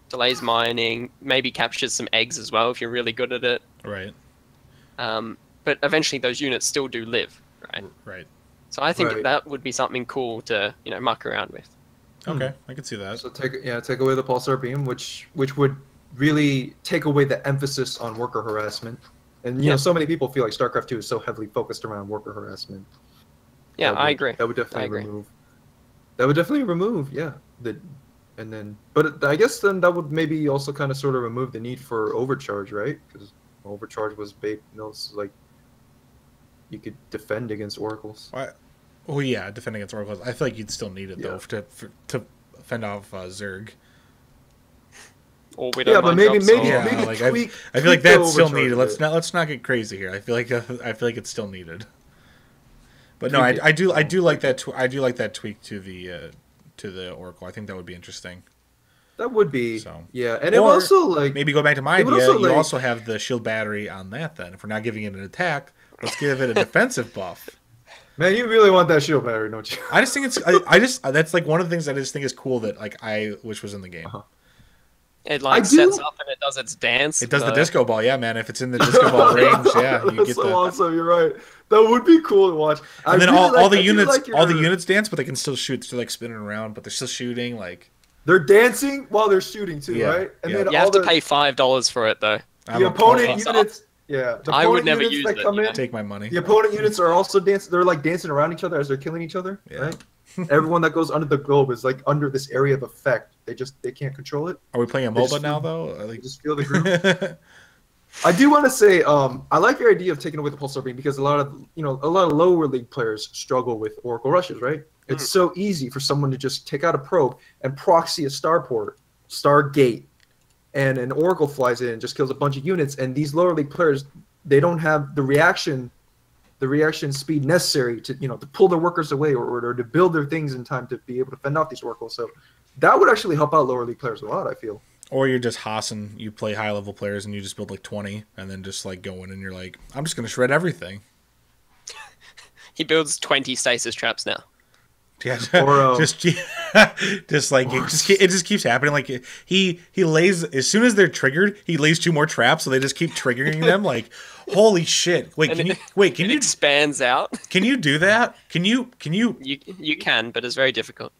Delays mining, maybe captures some eggs as well if you're really good at it. Right. But eventually those units still do live, right? Right. So I think that would be something cool to, muck around with. Okay, I can see that. So take away the pulsar beam, which would really take away the emphasis on worker harassment. And so many people feel like StarCraft 2 is so heavily focused around worker harassment. Yeah, I agree. That would definitely remove. That would definitely remove, but I guess then that would maybe also kind of sort of remove the need for overcharge, right? Because overcharge was like you could defend against oracles. Oh yeah, defend against oracles. I feel like you'd still need it though to fend off Zerg. Or we don't maybe I feel like that's still needed. Let's not get crazy here. I feel like it's still needed. But no, I do like that. I do like that tweak to the Oracle. I think that would be interesting. That would be. So. Yeah, and it also like maybe go back to my idea. You also have the shield battery on that. Then, if we're not giving it an attack, let's give it a defensive buff. Man, you really want that shield battery, don't you? I just think it's. That's like one of the things I just think is cool that like I wish was in the game. It sets up and it does its dance. It does the disco ball, yeah, man. If it's in the disco ball range, yeah, you get the. Awesome, you're right. That would be cool to watch. And then all the units dance, but they can still shoot. They're like spinning around, but they're still shooting. Like, They're dancing while they're shooting too, Yeah, right? And yeah. then You all have to the pay $5 for it though. I'm the a opponent So units. Yeah, the I would opponent never units use that it, come you know? in. take my money. The opponent units are also dancing. They're like dancing around each other as they're killing each other, Yeah. right? Everyone that goes under the globe is like under this area of effect. They can't control it. Are we playing a They just MOBA now feel- though? They just feel the groove. I do want to say, I like your idea of taking away the pulsar beam because a lot of lower league players struggle with Oracle rushes, right? It's so easy for someone to just take out a probe and proxy a Stargate, and an Oracle flies in and just kills a bunch of units. And these lower league players, they don't have the reaction speed necessary to to pull their workers away or to build their things in time to be able to fend off these Oracles. So that would actually help out lower league players a lot, I feel. Or you're just Haas you play high level players and you just build like 20 and then just like go in and you're like, I'm just gonna shred everything. He builds 20 stasis traps now. Yeah, Or, just like it just keeps happening. Like he lays as soon as they're triggered, he lays 2 more traps, so they just keep triggering them. Like, holy shit! Wait, can It you expands out. can you do that? Can you? You can, but it's very difficult.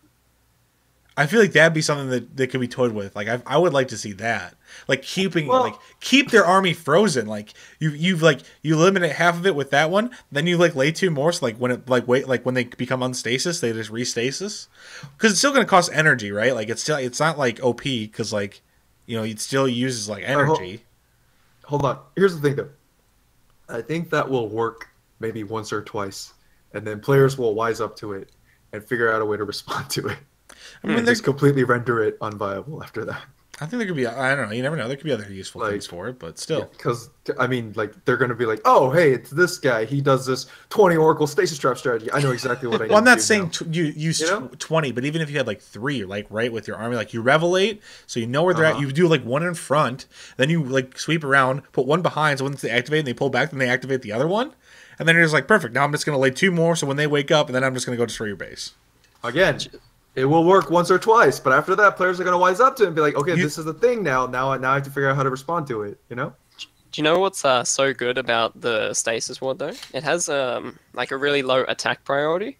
I feel like that'd be something that could be toyed with. Like I would like to see that. Like keep their army frozen. Like you eliminate half of it with that one, then you like lay 2 more. So like when when they become unstasis, they just restasis. Because it's still gonna cost energy, right? Like it's not like OP because like it still uses like energy. Hold on. Here's the thing though. I think that will work maybe once or twice, and then players will wise up to it and figure out a way to respond to it. I mean, just completely render it unviable after that. I think there could be. I don't know. You never know. There could be other useful things for it, but still. Because I mean, like they're gonna be like, oh, hey, it's this guy. He does this 20 Oracle stasis trap strategy. I know exactly what I need. Well, I'm not to do saying now. you use 20, but even if you had like 3, like right with your army, like you revelate, so you know where they're at. You do like 1 in front, then you like sweep around, put 1 behind, so once they activate and they pull back, then they activate the other one, and then you're just like, perfect. Now I'm just gonna lay 2 more, so when they wake up, and then I'm just gonna go destroy your base. Again, it will work once or twice, but after that, players are gonna wise up to it and be like, okay, this is the thing now. Now I have to figure out how to respond to it. You know? Do you know what's so good about the stasis ward though? It has like a really low attack priority,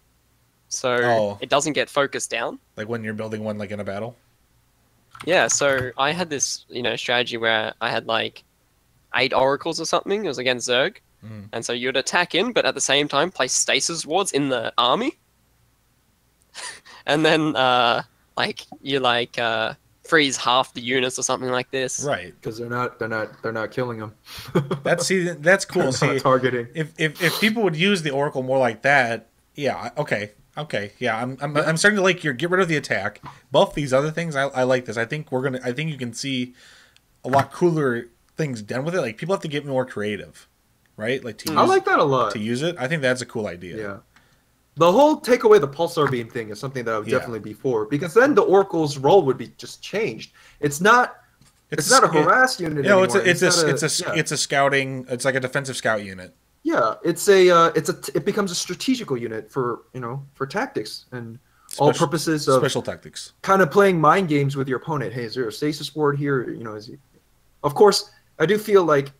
so it doesn't get focused down. Like when you're building one like in a battle. Yeah, so I had this strategy where I had like 8 oracles or something. It was against Zerg, and so you'd attack in, but at the same time place stasis wards in the army, and then freeze half the units or something like this. Right, because they're not killing them. That's cool. See, targeting. If people would use the Oracle more like that, yeah, okay, yeah, I'm starting to like get rid of the attack. Buff these other things. I like this. I think you can see a lot cooler things done with it. Like people have to get more creative, right? Like I like that a lot to use it. I think that's a cool idea. Yeah. The whole take away the pulsar beam thing is something that I would definitely be for, because then the Oracle's role would be just changed. It's not a harass unit anymore. It's a scouting. It's like a defensive scout unit. Yeah, it becomes a strategical unit for tactics and all purposes of special tactics. Kind of playing mind games with your opponent. Hey, is there a stasis ward here? Of course, I do feel like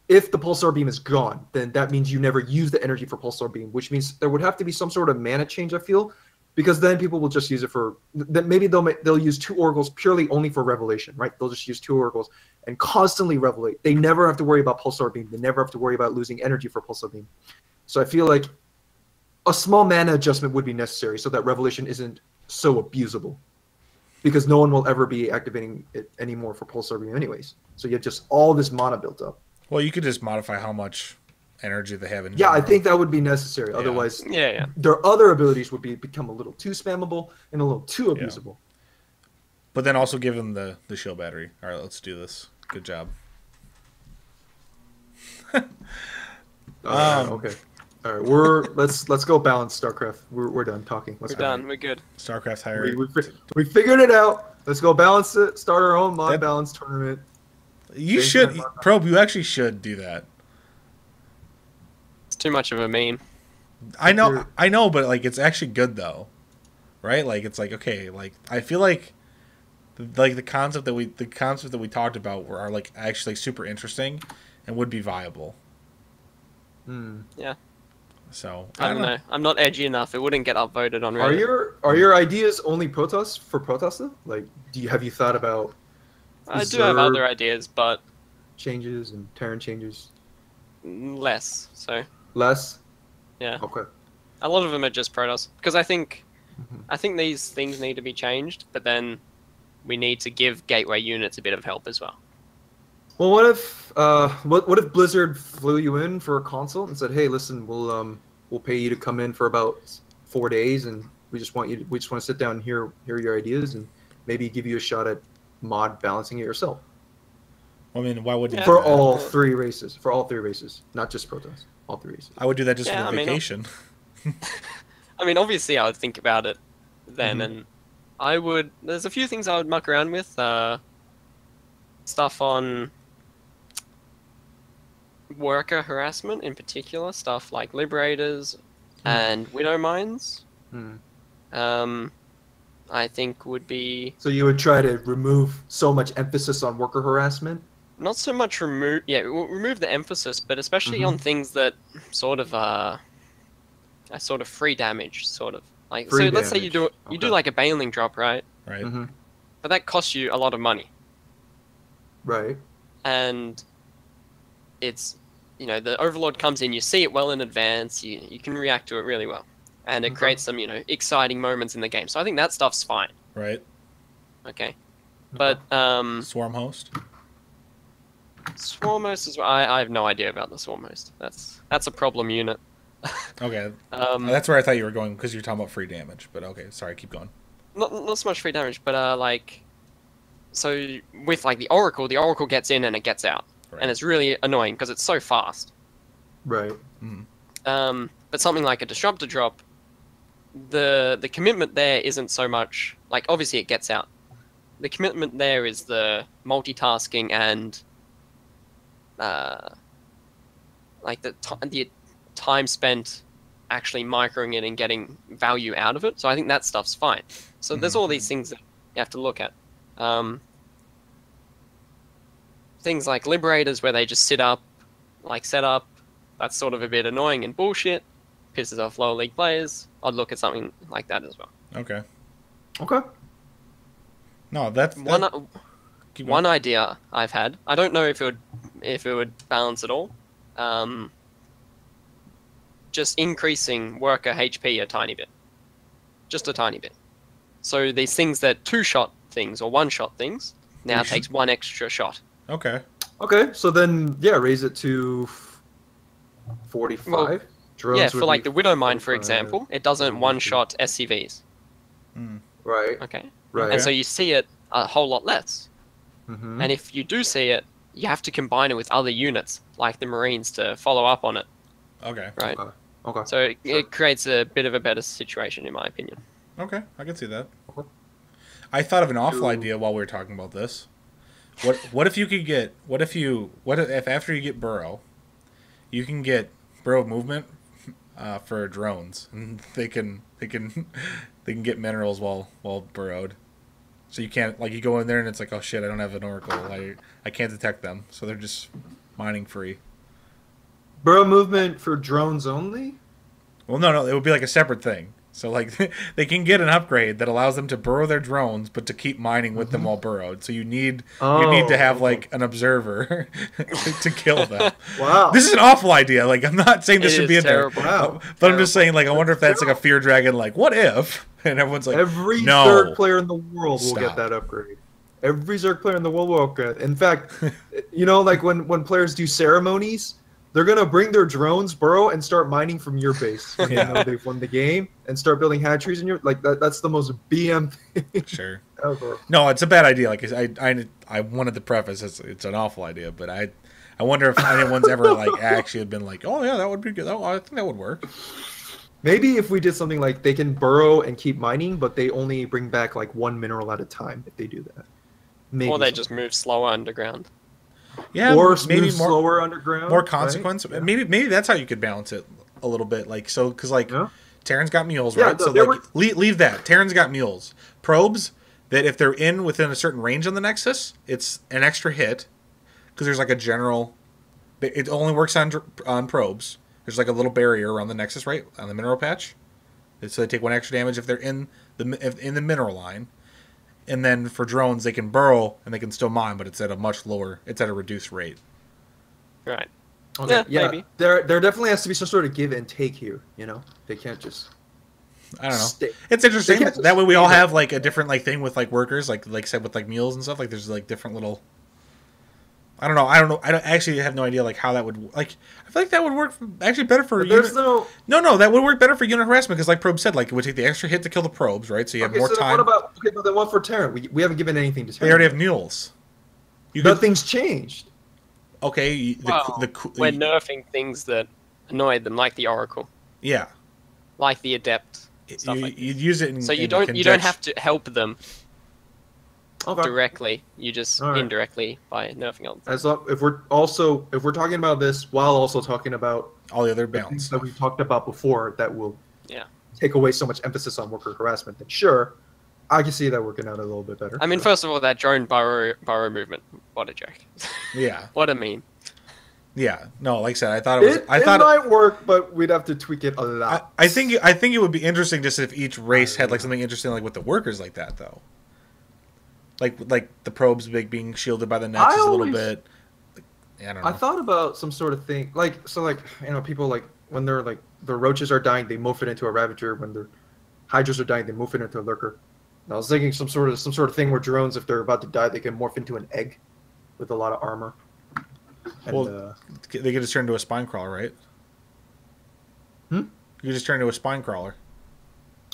if the pulsar beam is gone, then that means you never use the energy for pulsar beam, which means there would have to be some sort of mana change, I feel, because then people will just use it for maybe they'll use 2 oracles purely only for revelation, right? They'll just use 2 oracles and constantly revelate. They never have to worry about pulsar beam. They never have to worry about losing energy for pulsar beam. So I feel like a small mana adjustment would be necessary so that revelation isn't so abusable, because no one will ever be activating it anymore for pulsar beam anyways. So you have just all this mana built up. Well, you could just modify how much energy they have in general. I think that would be necessary. Yeah. Otherwise, their other abilities would become a little too spammable and a little too abusable. But then also give them the shield battery. All right, let's do this. Good job. Okay. All right, let's go balance StarCraft. We're done talking. We're done. We're good. StarCraft higher. We figured it out. Let's go balance it. Start our own mod balance tournament. You should, Probe. You actually should do that. It's too much of a meme. I know, but like it's actually good though, right? Like it's like okay, like I feel like the concept that we talked about are like actually super interesting and would be viable. Yeah. So I don't know. I'm not edgy enough. It wouldn't get upvoted on Are Reddit. your ideas only protests for protests though? Like, have you thought about I do have other ideas, but changes and Terran changes? less. So Less. yeah, Okay. a lot of them are just Protoss because I think Mhm. these things need to be changed, but then we need to give gateway units a bit of help as well. Well, what if Blizzard flew you in for a consult and said, "Hey, listen, we'll pay you to come in for about 4 days, and we just want to sit down and hear your ideas, and maybe give you a shot at mod balancing it yourself I mean, why wouldn't you Yeah. do for that? all three races, not just Protoss, all three races." I would do that just for Yeah, the I mean, vacation. I mean, obviously, I would think about it then, Mhm. and I would. There's a few things I would muck around with. Stuff on worker harassment in particular, stuff like liberators and widow mines. Hmm. I think would be So you would try to remove so much emphasis on worker harassment. not so much remove the emphasis, but especially Mhm. on things that sort of are sort of free damage, sort of like. Free So let's say you do damage. Okay. like a bailing drop, right? Right. Hmm. But that costs you a lot of money, Right. and it's the overlord comes in, you see it well in advance, you can react to it really well, and it Okay. creates some exciting moments in the game. So I think that stuff's fine. Right. Okay, but Swarm host. swarm host is I have no idea about the swarm host. That's a problem unit. Okay. Um, That's where I thought you were going because you're talking about free damage. But okay, sorry, keep going. not so much free damage, but like, so with like the oracle gets in and it gets out, Right. and it's really annoying because it's so fast. Right. But something like a disruptor drop, the commitment there isn't so much like, obviously it gets out. The commitment there is the multitasking and like the time spent actually microing it and getting value out of it. So I think that stuff's fine. So there's all these things that you have to look at. Things like liberators where they just set up, that's sort of a bit annoying and bullshit. Pisses off lower league players. I'd look at something like that as well. Okay. Okay. No, that's One keep one going. idea I've had. I don't know if it would balance at all. Just increasing worker HP a tiny bit, just a tiny bit. So these things that two-shot things or one-shot things now takes one extra shot. Okay. Okay. So then, yeah, raise it to 45. Well, Drones Yeah, would for like be the Widow Mine, for 45. example, it doesn't one-shot SCVs. Right. Okay, Right. and so you see it a whole lot less. Mhm. And if you do see it, you have to combine it with other units, like the Marines, to follow up on it, Okay. right? Okay. Okay. So it, Sure. it creates a bit of a better situation, in my opinion. Okay. I can see that. Okay. I thought of an awful To- idea while we were talking about this. What if you could get what if after you get burrow, you can get burrow movement for drones, and they can get minerals while burrowed. So you can't, like, you go in there and it's like, oh shit, I don't have an oracle. I can't detect them, so they're just mining free. Burrow movement for drones only? Well, no, it would be like a separate thing. So like they can get an upgrade that allows them to burrow their drones, but to keep mining with them while burrowed. So you need to have like an observer to kill them. Wow. This is an awful idea. Like, I'm not saying this It should be is in terrible. there, Wow. but I'm just saying, like, I wonder if that's like a fear dragon. Like, what if? And everyone's like, Every no. Zerg player in the world will Stop. get that upgrade. Every Zerg player in the world will get it. In fact, like when players do ceremonies, they're gonna bring their drones, burrow, and start mining from your base. When Yeah. they know they've won the game, and start building hatcheries in your like that. That's the most BM thing Sure. ever. No, it's a bad idea. Like, I wanted to preface it's an awful idea, but I wonder if anyone's ever like actually been like, oh yeah, that would be good. Oh, I think that would work. Maybe if we did something like they can burrow and keep mining, but they only bring back like one mineral at a time if they do that. Maybe Or they something. just move slower underground. Yeah, or maybe move slower underground. more right? consequence. Yeah. Maybe that's how you could balance it a little bit. Like, so, because like Yeah. Terran's got mules, Yeah, right? So there like leave that. Terran's got mules. Probes that if they're within a certain range on the Nexus, it's an extra hit because there's like a general. It only works on probes, There's like a little barrier around the nexus, right, on the mineral patch. So they take 1 extra damage if they're in the mineral line. And then for drones, they can burrow and they can still mine, but it's at a reduced rate. Right. Okay, Yeah, maybe. There definitely has to be some sort of give and take here. You know, they can't just. I don't know. It's interesting. That way we all have like a different like thing with like workers, like said with like meals and stuff. Like there's like different little. I don't know. I don't actually have no idea like how that would like. I feel like that would work actually better for. There's no. That would work better for unit harassment because like Probe said, like it would take the extra hit to kill the probes, right? So you have more time. But then what for Terran? We haven't given anything to Terran. They already have mules. Nothing's changed. Okay. We're nerfing things that annoyed them, like the Oracle. Yeah. Like the Adept. You use it. So you don't have to help them. Okay. Directly, you just indirectly by nerfing all. As long, if we're talking about this while also talking about all the other balance that we talked about before that will take away so much emphasis on worker harassment, then sure, I can see that working out a little bit better. I mean, first of all, that drone burrow movement, what a joke. Yeah. What a meme. Yeah. No, like I said, I thought it might work, but we'd have to tweak it a lot. I think it would be interesting just if each race had like something interesting like with the workers like that though. Like the probes being shielded by the nexus a little bit. I don't know. I thought about some sort of thing people like when they're like the roaches are dying, they morph it into a ravager. When their hydras are dying, they morph it into a lurker. And I was thinking some sort of thing where drones, if they're about to die, they can morph into an egg with a lot of armor. And, they can just turn into a spine crawler, right? You just turn into a spine crawler.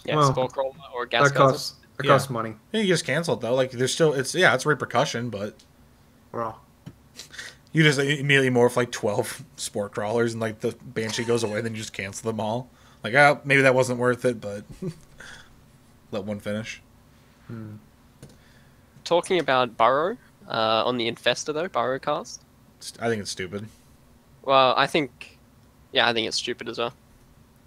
Yeah, spore crawler or gas guzzler. It costs money. Yeah, you just cancel it though. Like there's still it's repercussion, but you just immediately morph like 12 spore crawlers and like the Banshee goes away, then you just cancel them all. Like maybe that wasn't worth it, but let one finish. Talking about burrow on the Infestor though, burrow cast. I think it's stupid. Well, I think it's stupid as well.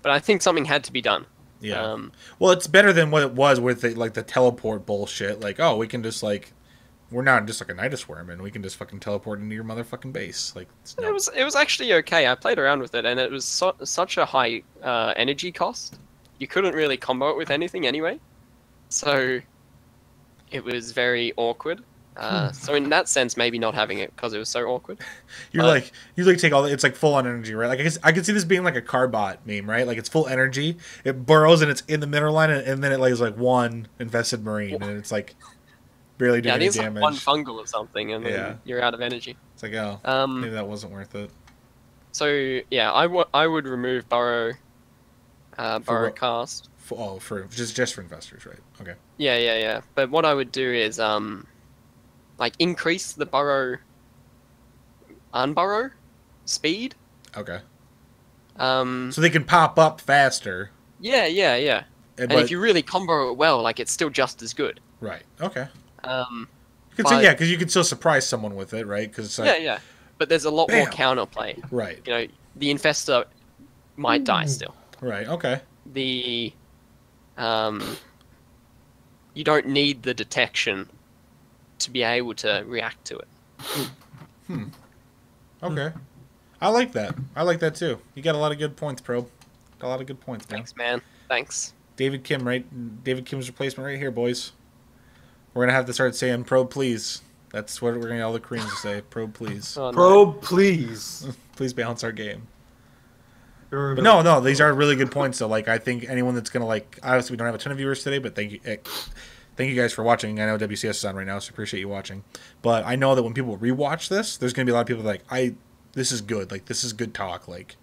But I think something had to be done. Yeah. Well, it's better than what it was with the teleport bullshit. Like, oh, we can just like, we're not just like a Nidus worm, and we can just fucking teleport into your motherfucking base. Like, it was actually okay. I played around with it, and it was such a high energy cost. You couldn't really combo it with anything anyway, so it was very awkward. So in that sense, maybe not having it because it was so awkward. You take all it's like full on energy, right? Like I could see this being like a Carbot meme, right? Like it's full energy, it burrows and it's in the mineral line, and then it lays like one infested marine, and it's like barely doing any damage. Like one fungal or something, and then you're out of energy. It's like maybe that wasn't worth it. So yeah, I would remove burrow cast. For just for investors, right? Okay. Yeah. But what I would do is like increase the unburrow speed. Okay. So they can pop up faster. Yeah. And if you really combo it well, like it's still just as good. Right. Okay. Because you can still surprise someone with it, right? Cause like, yeah. But there's a lot more counterplay. Right. You know, the Infestor might die still. Right. Okay. You don't need the detection to be able to react to it. Okay. I like that. I like that too. You got a lot of good points, Probe. Got a lot of good points, man. Thanks, man. Thanks. David Kim, right? David Kim's replacement right here, boys. We're going to have to start saying Probe, please. That's what we're going to get all the Koreans to say. Probe, please. Oh, no. Probe, please. Please balance our game. But no, these are really good points, though. Like, I think anyone that's going to, like, obviously we don't have a ton of viewers today, but thank you guys for watching. I know WCS is on right now, so appreciate you watching. But I know that when people rewatch this, there's going to be a lot of people like, this is good. Like, this is good talk. Like,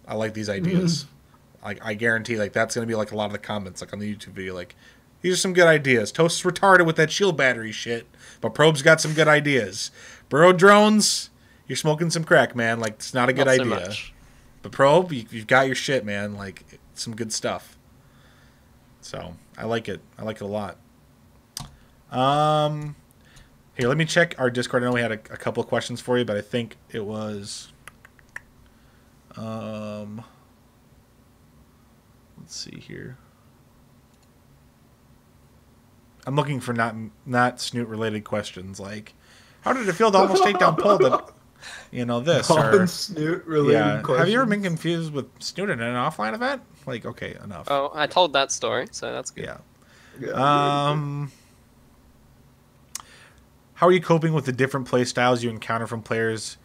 I like these ideas. Like, I guarantee, like, that's going to be, like, a lot of the comments, like, on the YouTube video. Like, these are some good ideas. Toast's retarded with that shield battery shit, but Probe's got some good ideas. Burrow drones, you're smoking some crack, man. Like, it's not a good idea. Much. But Probe, you've got your shit, man. Like, some good stuff. So, I like it. I like it a lot. Here, let me check our Discord. I know we had a couple of questions for you, but I think it was... let's see here. I'm looking for not snoot related questions like, how did it feel to almost take down Paul? this or Non-Snoot related questions. Have you ever been confused with Snoot in an offline event? Like, okay, enough. Oh, I told that story, so that's good. Yeah. Yeah, How are you coping with the different play styles you encounter from players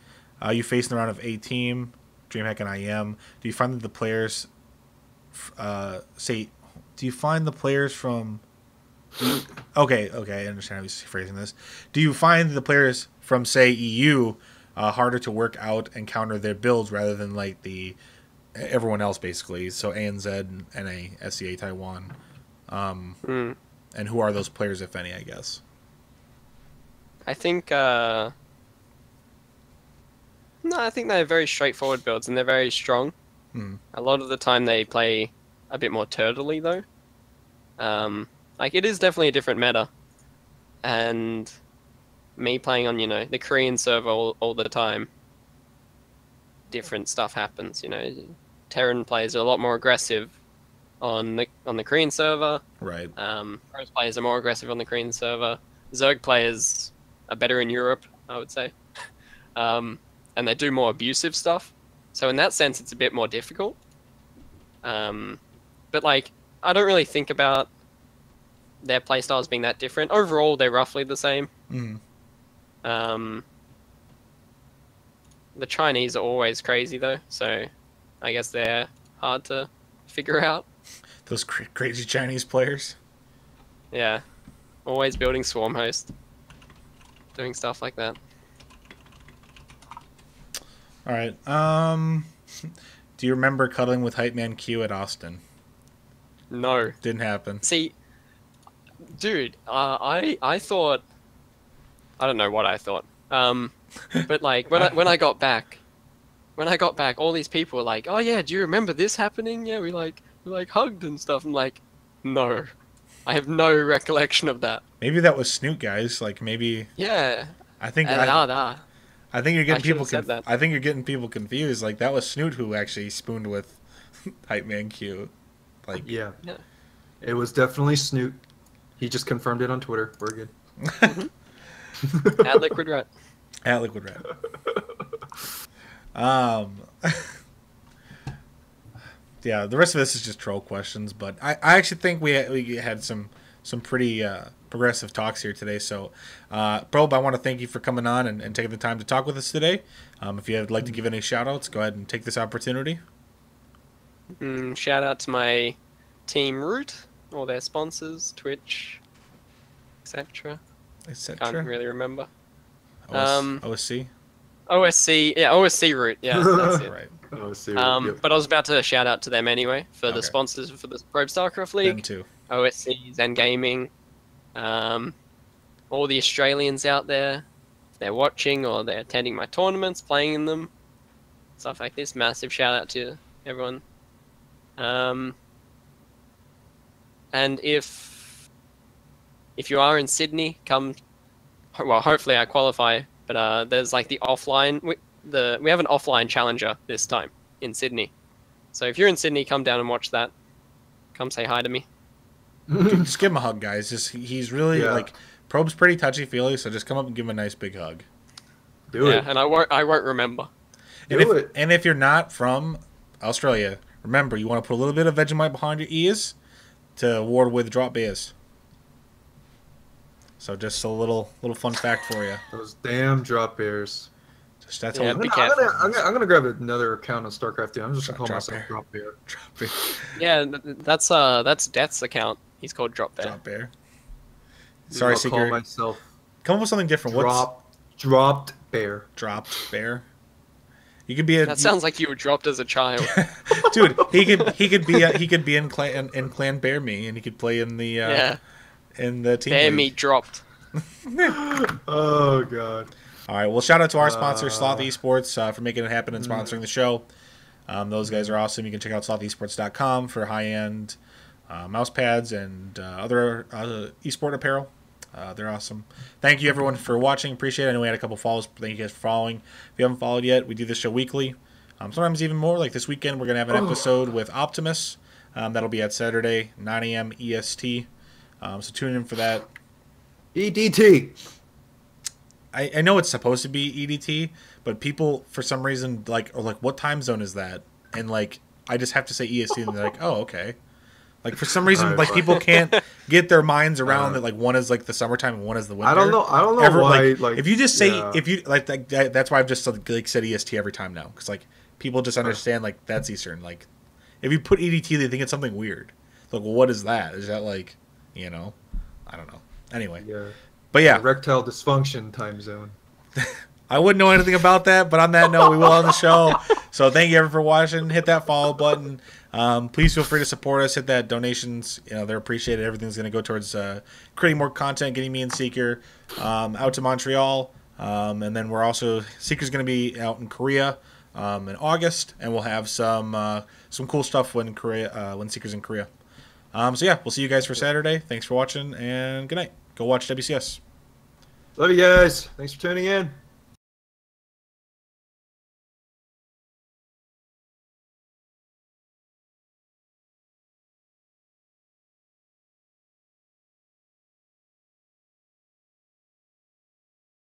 you face in the round of A-Team, DreamHack, and IEM? Do you find that the players do you find the players from... Okay, I understand how he's phrasing this. Do you find the players from, say, EU harder to work out and counter their builds rather than, like, everyone else, basically? So ANZ, NA, SCA, Taiwan. And who are those players, if any, I guess? I think no, I think they're very straightforward builds and they're very strong. A lot of the time they play a bit more turtley though. Like it is definitely a different meta, and me playing on the Korean server all the time, different stuff happens. Terran players are a lot more aggressive on the Korean server. Right. Pros players are more aggressive on the Korean server. Zerg players are better in Europe, I would say. And they do more abusive stuff. So in that sense, it's a bit more difficult. But like, I don't really think about their playstyles being that different. Overall, they're roughly the same. The Chinese are always crazy though, so I guess they're hard to figure out. Those crazy Chinese players. Yeah, always building swarm host, doing stuff like that. All right. Do you remember cuddling with Hype Man Q at Austin? No. Didn't happen. See, dude, I thought, I don't know what I thought. But like when I got back, all these people were like, "Oh yeah, do you remember this happening? Yeah, we hugged and stuff." I'm like, no, I have no recollection of that. Maybe that was Snoot, guys. Like maybe. Yeah. I think I think you're getting people. I think you're getting people confused. Like that was Snoot who actually spooned with Hype Man Q. Like yeah. It was definitely Snoot. He just confirmed it on Twitter. We're good. At Liquid Rat. At Liquid Rat. Yeah, the rest of this is just troll questions, but I actually think we had some pretty progressive talks here today. So, Probe, I want to thank you for coming on and taking the time to talk with us today. If you'd like to give any shout-outs, go ahead and take this opportunity. Shout out to my team Root, all their sponsors, Twitch, etc. Can't really remember. OSC? OSC, yeah, OSC Root, yeah, that's it. Right. OSC Root, yep. But I was about to shout out to them anyway, for the sponsors for the Probe StarCraft League. Them too. OSC, Zen Gaming, all the Australians out there, if they're watching or they're attending my tournaments, playing in them, stuff like this, massive shout out to everyone. And if you are in Sydney, come. Well, hopefully I qualify. But there's like the offline. We have an offline challenger this time in Sydney. So if you're in Sydney, come down and watch that. Come say hi to me. Dude, just give him a hug, guys. He's really like Probe's pretty touchy feely, so just come up and give him a nice big hug. Do it. And I won't remember. And if you're not from Australia, remember you want to put a little bit of Vegemite behind your ears to ward away the drop bears. So just a little fun fact for you. Those damn drop bears. Just that's I'm gonna grab another account on StarCraft 2. I'm just gonna call myself Drop Bear. Drop Bear. Yeah, that's Death's account. He's called Drop Bear. Drop Bear. Sorry, Secret. Call myself. Come up with something different. Dropped Bear. Dropped Bear. You could be a. That sounds like you were dropped as a child. Dude, he could be in Clan Bear Me, and he could play in the in the team. Bear league. Me dropped. Oh god. All right. Well, shout out to our sponsor, Sloth Esports, for making it happen and sponsoring the show. Those guys are awesome. You can check out slothesports.com for high-end mouse pads and other esport apparel. They're awesome. Thank you, everyone, for watching. Appreciate it. I know we had a couple follows. Thank you guys for following. If you haven't followed yet, we do this show weekly. Sometimes even more. Like this weekend, we're going to have an episode with Optimus. That'll be at Saturday, 9 a.m. EST. So tune in for that. EDT. I know it's supposed to be EDT, but people for some reason are like, what time zone is that? And like, I just have to say EST, and they're like, oh, okay. Like for some reason, like people can't get their minds around that. Like one is like the summertime and one is the winter. I don't know why. Like if you just say if you like that's why I've just like said EST every time now, because like people just understand like that's Eastern. Like if you put EDT, they think it's something weird. It's like, well, what is that? Is that like, I don't know. Anyway, but yeah, erectile dysfunction time zone. I wouldn't know anything about that, but on that note, we will end the show. So thank you everyone for watching. Hit that follow button. Please feel free to support us. Hit that donations. They're appreciated. Everything's going to go towards creating more content, getting me and Seeker out to Montreal. And then Seeker's going to be out in Korea in August, and we'll have some cool stuff when Seeker's in Korea. So yeah, we'll see you guys for Saturday. Thanks for watching, and good night. Go watch WCS. Love you guys. Thanks for tuning in.